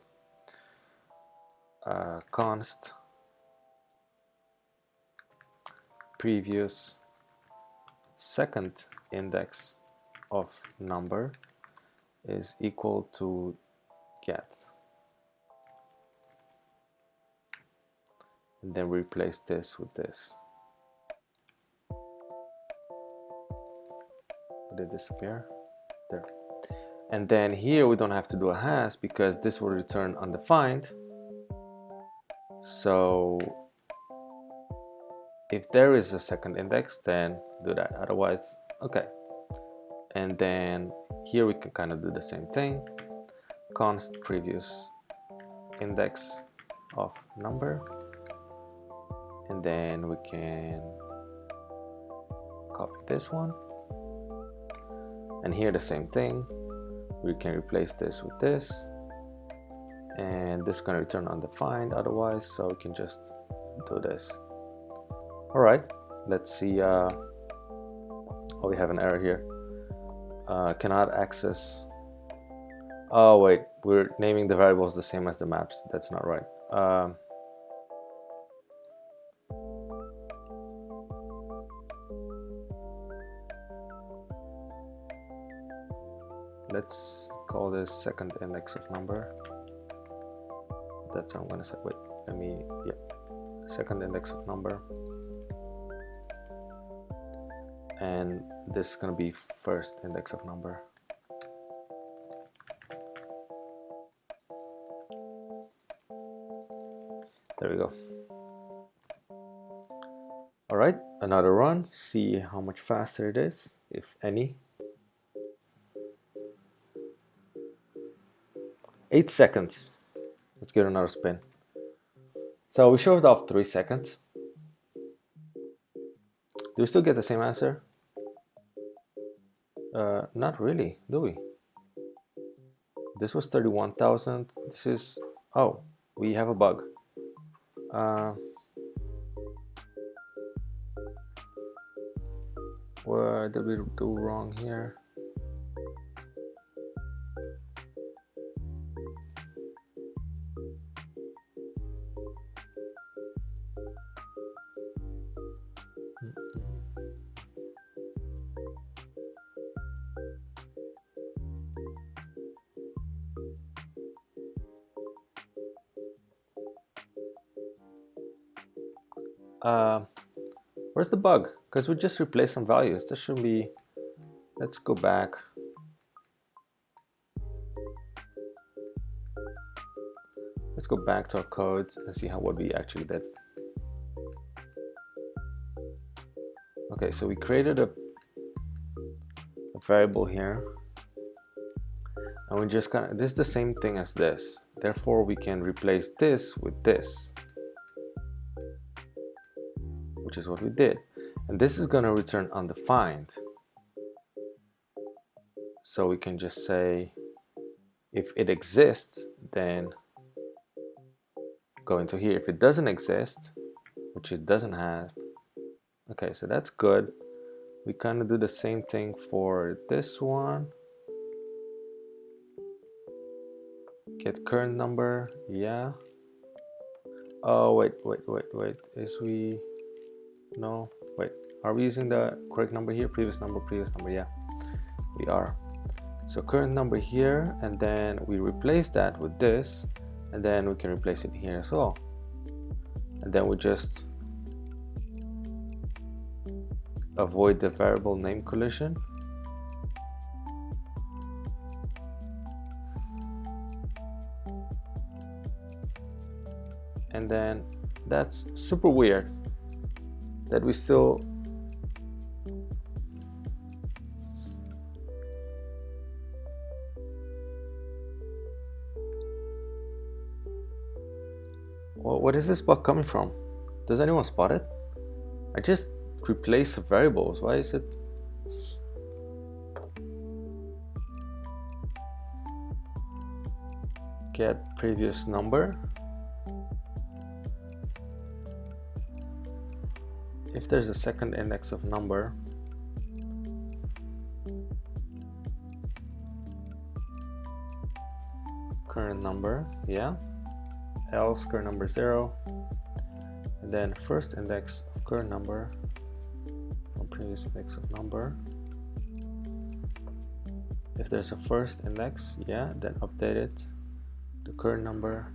Const previous second index of number is equal to get. And then we replace this with this. Did it disappear? There. And then here we don't have to do a has because this will return undefined. So if there is a second index, then do that. Otherwise, okay. And then here we can kind of do the same thing. Const previous index of number. And then we can copy this one. And here the same thing. We can replace this with this. And this is going to return undefined otherwise, so we can just do this. All right, let's see. Oh, we have an error here. Cannot access. Oh wait, we're naming the variables the same as the maps. That's not right. Let's call this second index of number. That's how I'm gonna say. Wait, let me. Yeah, second index of number. And this is going to be first index of number. There we go. All right, another run. See how much faster it is, if any. 8 seconds. Let's give it another spin. So we shoved off 3 seconds. Do we still get the same answer? Not really, do we? This was 31,000. This is, oh, we have a bug. What did we do wrong here? Where's the bug? Because we just replaced some values. This should be Let's go back. Let's go back to our codes and see what we actually did. Okay, so we created a variable here, and we just this is the same thing as this. Therefore, we can replace this with this, which is what we did. And this is going to return undefined. So we can just say, if it exists, then go into here. If it doesn't exist, which it doesn't have, okay, so that's good. We kind of do the same thing for this one. Get current number, yeah. Oh, wait, is we, no, wait, are we using the correct number here? Previous number, yeah, we are. So current number here, and then we replace that with this, and then we can replace it here as well. And then we just avoid the variable name collision. And then that's super weird that we still what is this bug coming from? Does anyone spot it? I just replaced variables. Why is it? Get previous number. If there's a second index of number, current number, yeah, else current number 0, and then first index of current number from previous index of number. If there's a first index, yeah, then update it, the current number,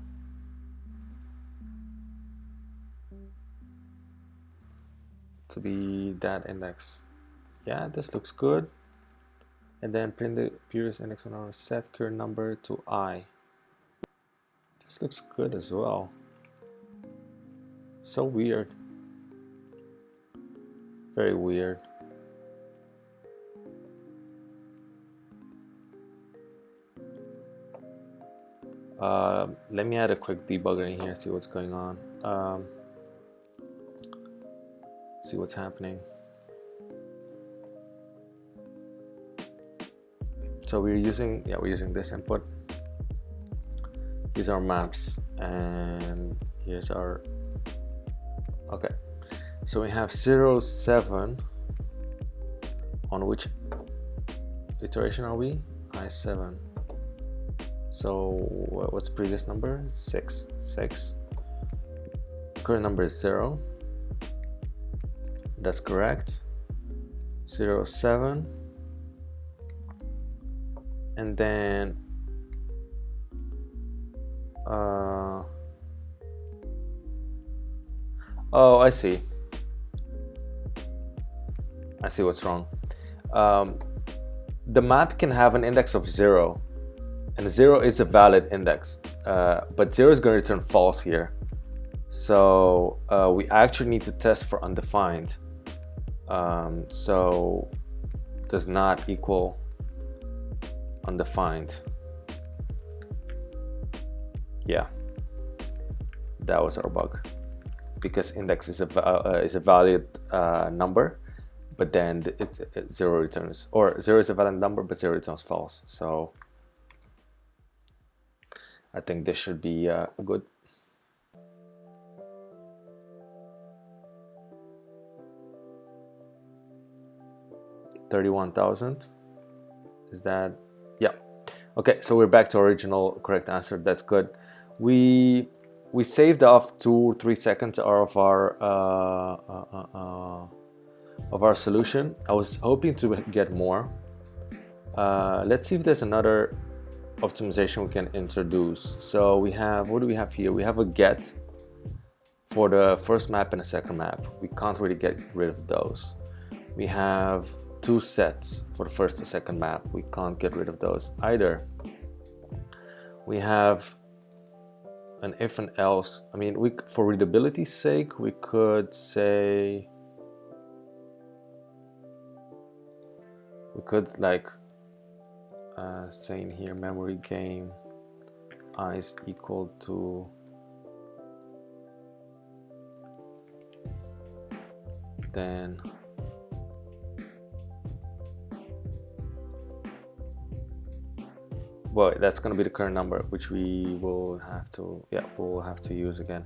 to be that index. Yeah, this looks good. And then print the previous index of number, set current number to I. This looks good as well. So weird. Very weird. Let me add a quick debugger in here, see what's going on. See what's happening. So we're using this input. These are maps, and here's our, okay. So we have 0, 7. On which iteration are we? I7. So what's previous number? 6. Current number is 0. That's correct. 0, 7. And then oh, I see what's wrong. The map can have an index of 0, and 0 is a valid index, but 0 is going to return false here. So we actually need to test for undefined. So does not equal undefined. Yeah, that was our bug, because index is a valid number, but then it's 0 returns, or 0 is a valid number but 0 returns false. So I think this should be good. $31,000. Is that? Yeah. Okay, so we're back to original correct answer. That's good. We saved off 2 or 3 seconds of our solution. I was hoping to get more. Let's see if there's another optimization we can introduce. So we have, what do we have here? We have a get for the first map and the second map. We can't really get rid of those. We have two sets for the first and second map. We can't get rid of those either. We have an if and else. I mean, for readability's sake, we could say, we could like say in here memory game I is equal to then well, that's going to be the current number, which we will have to, yeah, we'll have to use again.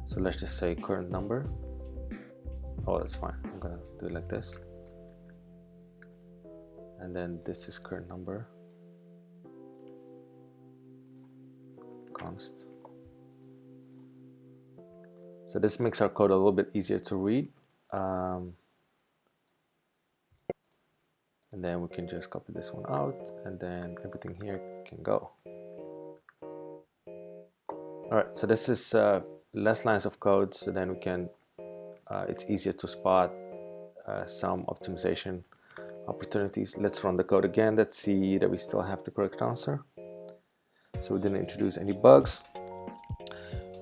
So let's just say current number. Oh, that's fine. I'm gonna do it like this. And then this is current number. Const. So this makes our code a little bit easier to read. And then we can just copy this one out, and then everything here can go. All right, so this is less lines of code, so then we can, it's easier to spot some optimization opportunities. Let's run the code again. Let's see that we still have the correct answer. So we didn't introduce any bugs.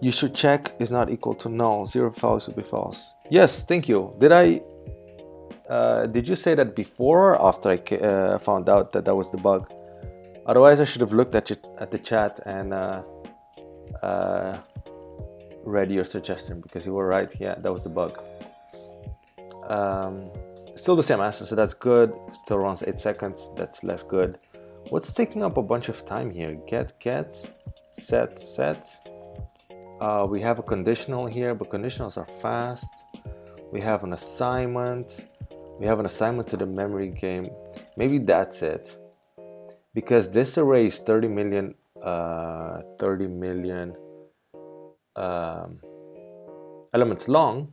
You should check is not equal to null. 0 values will be false. Yes, thank you. Did you say that before or after I found out that that was the bug? Otherwise, I should have looked at the chat and read your suggestion, because you were right. Yeah, that was the bug. Still the same answer, so that's good. Still runs 8 seconds. That's less good. What's taking up a bunch of time here? Get, set. We have a conditional here, but conditionals are fast. We have an assignment. We have an assignment to the memory game. Maybe that's it. Because this array is 30 million elements long.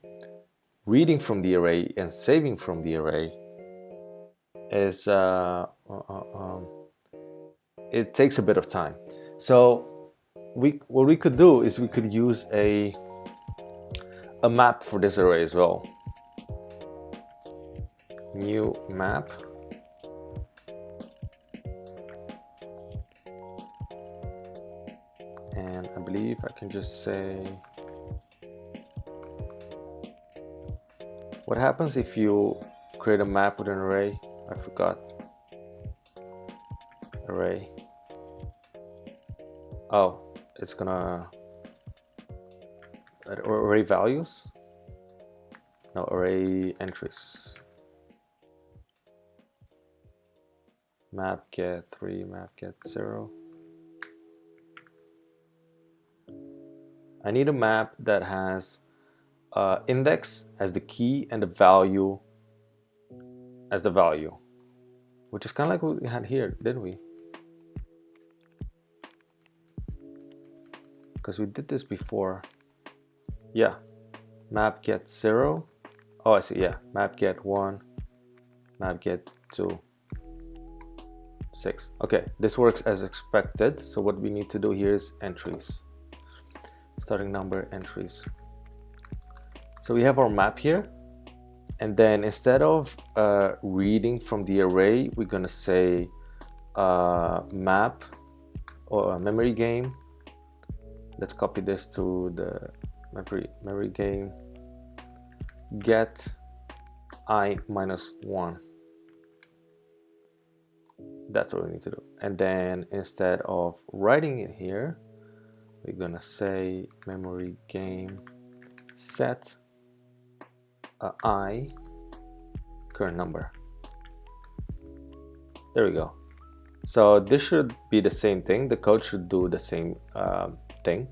Reading from the array and saving from the array is it takes a bit of time. So what we could do is we could use a map for this array as well. New map. And I believe I can just say, what happens if you create a map with an array? I forgot. Array. Oh, it's gonna array values? No, array entries. Map get 3, map get 0. I need a map that has index as the key and the value as the value, which is kind of like what we had here, didn't we? Because we did this before. Yeah, map get 0. Oh, I see. Yeah, map get 1, map get 2, 6. Okay, this works as expected. So what we need to do here is entries. Starting number entries. So we have our map here, and then instead of reading from the array, we're gonna say map or memory game. Let's copy this to the memory game. Get I minus 1. That's what we need to do. And then instead of writing it here, we're gonna say memory game set I current number. There we go. So this should be the same thing. The code should do the same thing.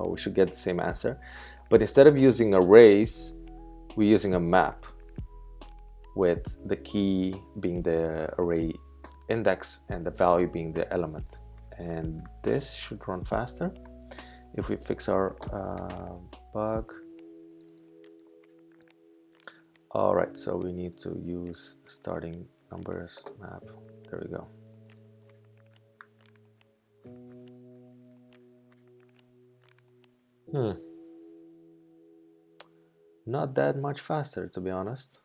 We should get the same answer. But instead of using arrays, we're using a map with the key being the array index and the value being the element. And this should run faster if we fix our bug. All right, so we need to use starting numbers map. There we go. Not that much faster, to be honest.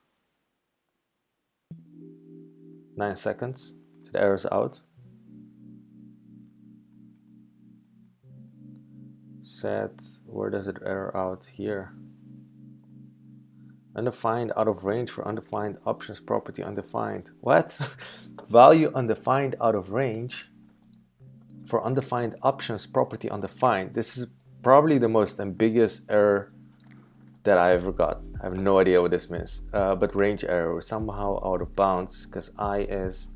9 seconds. It errors out. Set, where does it error out? Here. Undefined out of range for undefined options property undefined. What? Value undefined out of range for undefined options property undefined. This is probably the most ambiguous error that I ever got. I have no idea what this means. But range error was somehow out of bounds because I is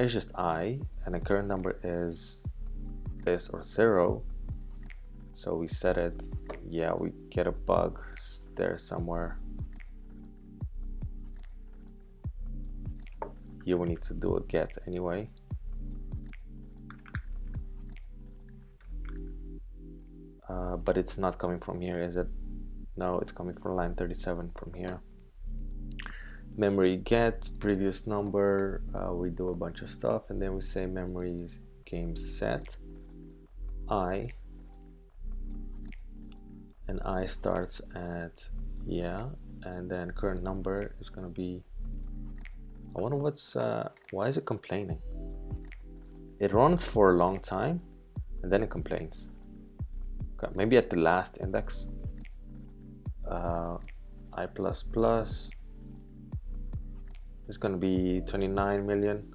just I, and the current number is this or 0. So we set it. Yeah, we get a bug there somewhere. Here we need to do a get anyway. But it's not coming from here, is it? No, it's coming from line 37 from here. Memory get previous number. We do a bunch of stuff, and then we say memory game set I, and I starts at, yeah, and then current number is gonna be, I wonder what's why is it complaining? It runs for a long time and then it complains. Okay, maybe at the last index. I++ is gonna be 29 million.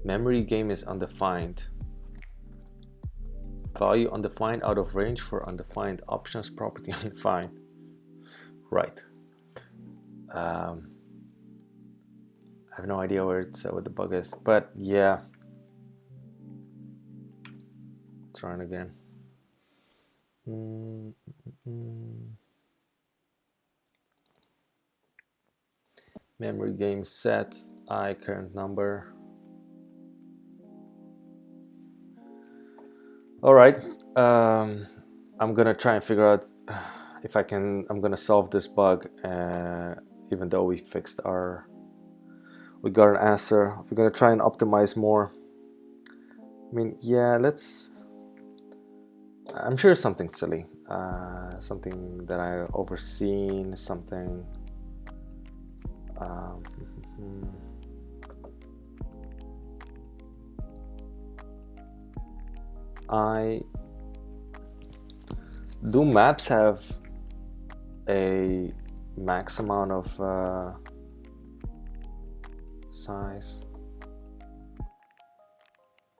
Memory game is undefined. Value undefined out of range for undefined options property undefined. Right. I have no idea where it's what the bug is, but yeah. Let's run again. Memory game set I current number. All right, I'm gonna try and figure out if I can. I'm gonna solve this bug, even though we fixed we got an answer. We're gonna try and optimize more. I mean, yeah, I'm sure something silly, something that I overseen, something. Do maps have a max amount of size?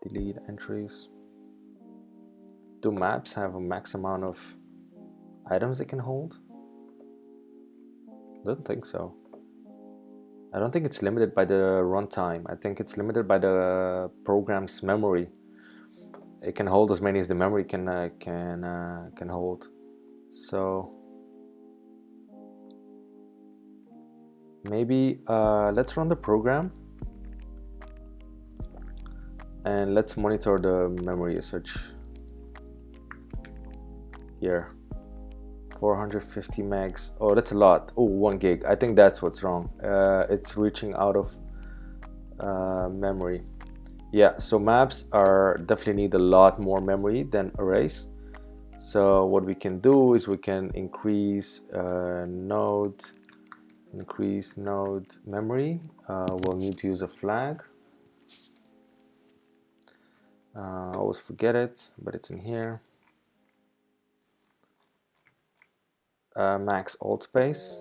Delete entries. Do maps have a max amount of items they can hold? Don't think so. I don't think it's limited by the runtime. I think it's limited by the program's memory. It can hold as many as the memory can hold. So maybe let's run the program and let's monitor the memory usage. Here, 450 megs. Oh, that's a lot. Oh, 1 gig. I think that's what's wrong. It's reaching out of memory. Yeah, so maps definitely need a lot more memory than arrays. So what we can do is we can increase node memory. We'll need to use a flag. I always forget it, but it's in here. Max alt space.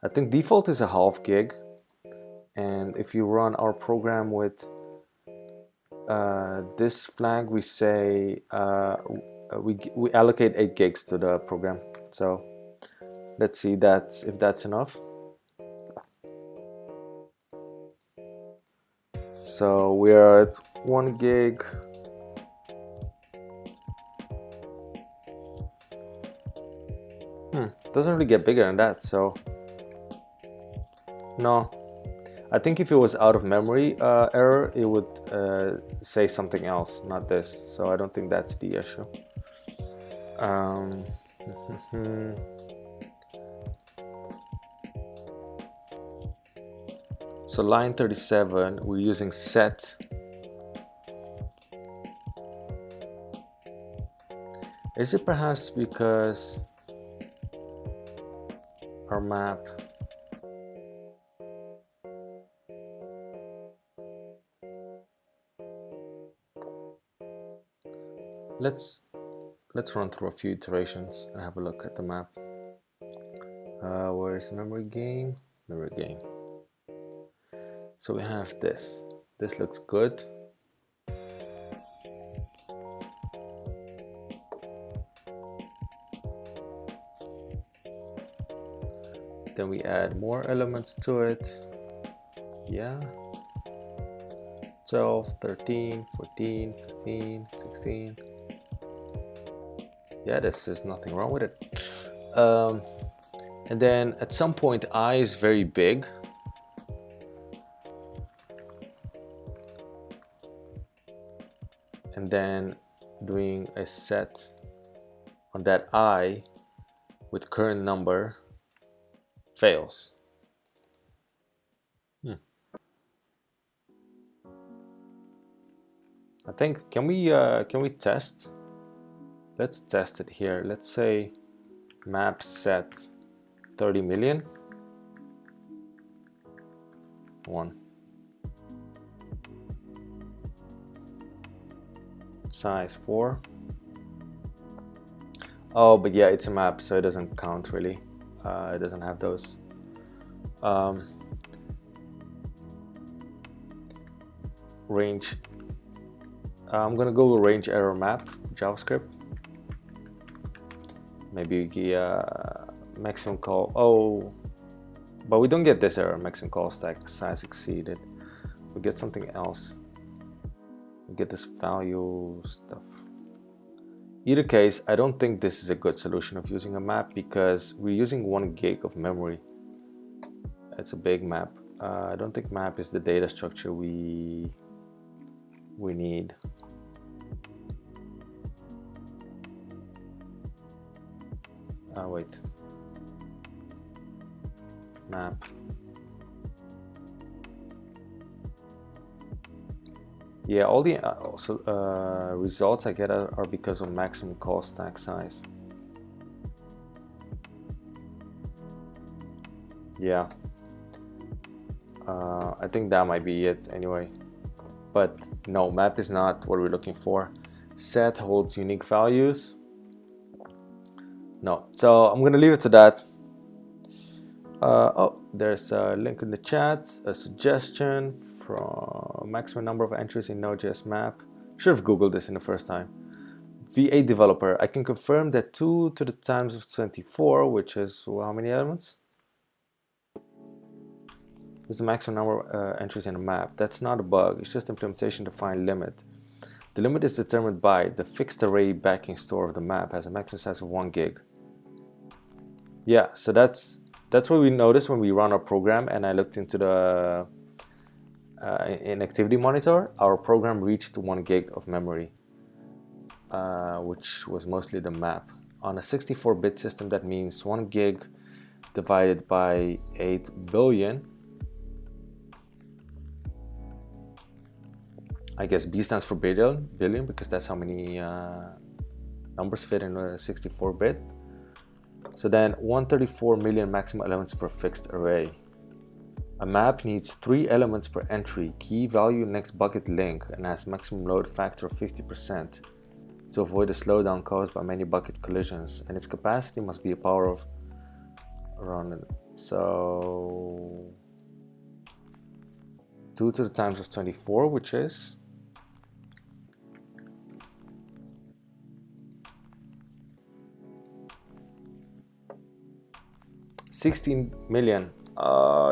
I think default is a half gig, and if you run our program with this flag, we say we allocate 8 gigs to the program. So let's see if that's enough. So we are at 1 gig. Doesn't really get bigger than that, so no. I think if it was out of memory error, it would say something else, not this. So I don't think that's the issue. So line 37, we're using set Is it perhaps because our map let's run through a few iterations and have a look at the map. Where's memory game? Memory game. So we have this. This looks good. Then we add more elements to it. Yeah. 12, 13, 14, 15, 16. Yeah, there's nothing wrong with it. And then at some point I is very big. And then doing a set on that I with current number fails. I think can we test? Let's test it here. Let's say map set 30 million. 1. Size 4. Oh, but yeah, it's a map, so it doesn't count really. It doesn't have those. Range. I'm gonna go with range error map JavaScript. Maybe maximum call. Oh, but we don't get this error. Maximum call stack size exceeded. We get something else. We get this value stuff. Either case, I don't think this is a good solution of using a map because we're using 1 gig of memory. It's a big map. I don't think map is the data structure we need. Wait. Map. Yeah, all the results I get are because of maximum call stack size. Yeah. I think that might be it anyway. But no, map is not what we're looking for. Set holds unique values. No, so I'm gonna leave it to that. Oh, there's a link in the chat, a suggestion from maximum number of entries in Node.js map. Should have Googled this in the first time. V8 developer, I can confirm that 2 to the times of 24, which is how many elements? Is the maximum number of entries in a map. That's not a bug, it's just implementation defined limit. The limit is determined by the fixed array backing store of the map has a maximum size of 1 gig. Yeah, so that's what we noticed when we run our program, and I looked into the in activity monitor. Our program reached 1 gig of memory, which was mostly the map. On a 64-bit system, that means 1 gig divided by 8 billion. I guess B stands for billion because that's how many numbers fit in a 64-bit. So then 134 million maximum elements per fixed array. A map needs 3 elements per entry, key value next bucket link, and has maximum load factor of 50% to avoid the slowdown caused by many bucket collisions, and its capacity must be a power of around, so 2 to the times of 24, which is 16 million.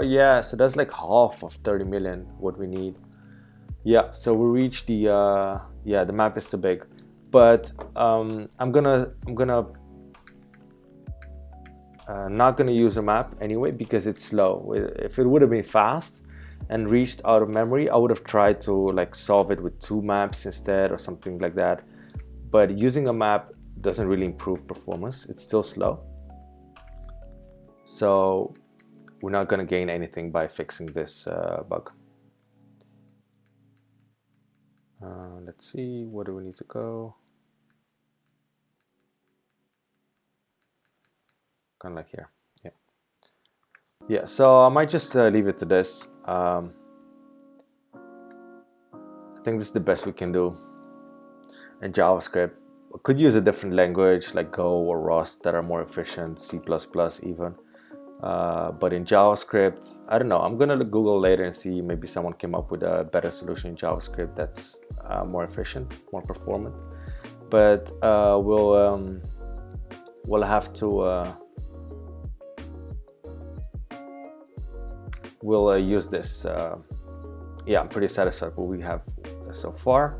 Yeah, so that's like half of 30 million what we need. Yeah, so we reached the yeah, the map is too big, but I'm not gonna use a map anyway because it's slow. If it would have been fast and reached out of memory, I would have tried to like solve it with 2 maps instead or something like that. But using a map doesn't really improve performance. It's still slow. So we're not gonna gain anything by fixing this bug. Let's see, where do we need to go? kind of like here. Yeah, so I might just leave it to this. I think this is the best we can do in JavaScript. Could use a different language like Go or Rust that are more efficient, C++ even. But in JavaScript, I don't know. I'm gonna Google later and see maybe someone came up with a better solution in JavaScript that's more efficient, more performant. But we'll have to we'll use this. Yeah, I'm pretty satisfied with what we have so far.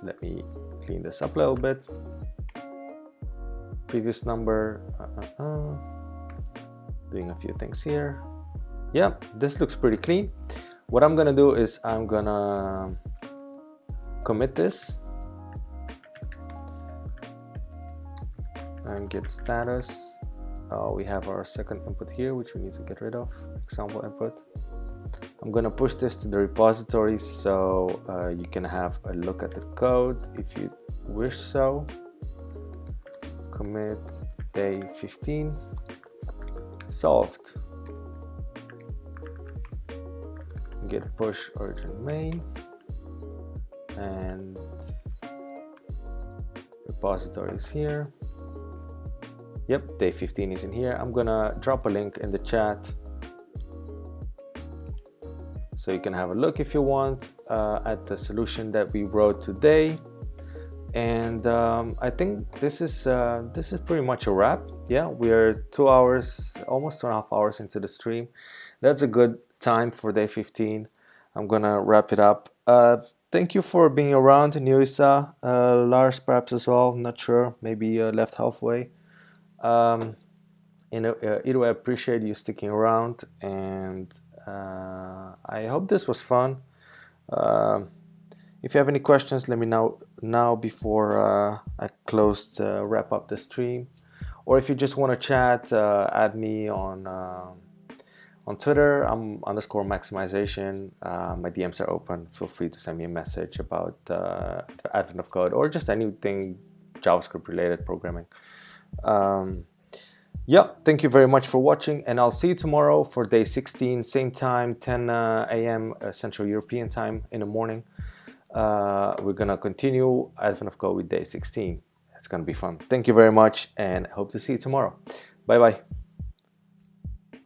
Let me clean this up a little bit. Previous number. Doing a few things here. Yeah, this looks pretty clean. What I'm gonna do is I'm gonna commit this and get status. We have our second input here, which we need to get rid of, example input. I'm gonna push this to the repository so you can have a look at the code if you wish so. Commit day 15. Solved. Git push origin main and repository is here. Yep, day 15 is in here. I'm gonna drop a link in the chat so you can have a look if you want at the solution that we wrote today. And I think this is pretty much a wrap. Yeah, we are 2 hours, almost 2.5 hours into the stream. That's a good time for day 15. I'm gonna wrap it up. Thank you for being around, Nirisa, Lars perhaps as well. I'm not sure, maybe left halfway. Either way, I appreciate you sticking around, and I hope this was fun. If you have any questions, let me know now before I wrap up the stream. Or if you just want to chat, add me on Twitter. I'm _maximization. My DMs are open. Feel free to send me a message about the advent of code or just anything JavaScript related programming. Yeah, thank you very much for watching, and I'll see you tomorrow for day 16, same time, 10 a.m. Central European time in the morning. We're gonna continue Advent of Code with day 16. It's gonna be fun. Thank you very much, and I hope to see you tomorrow. Bye bye.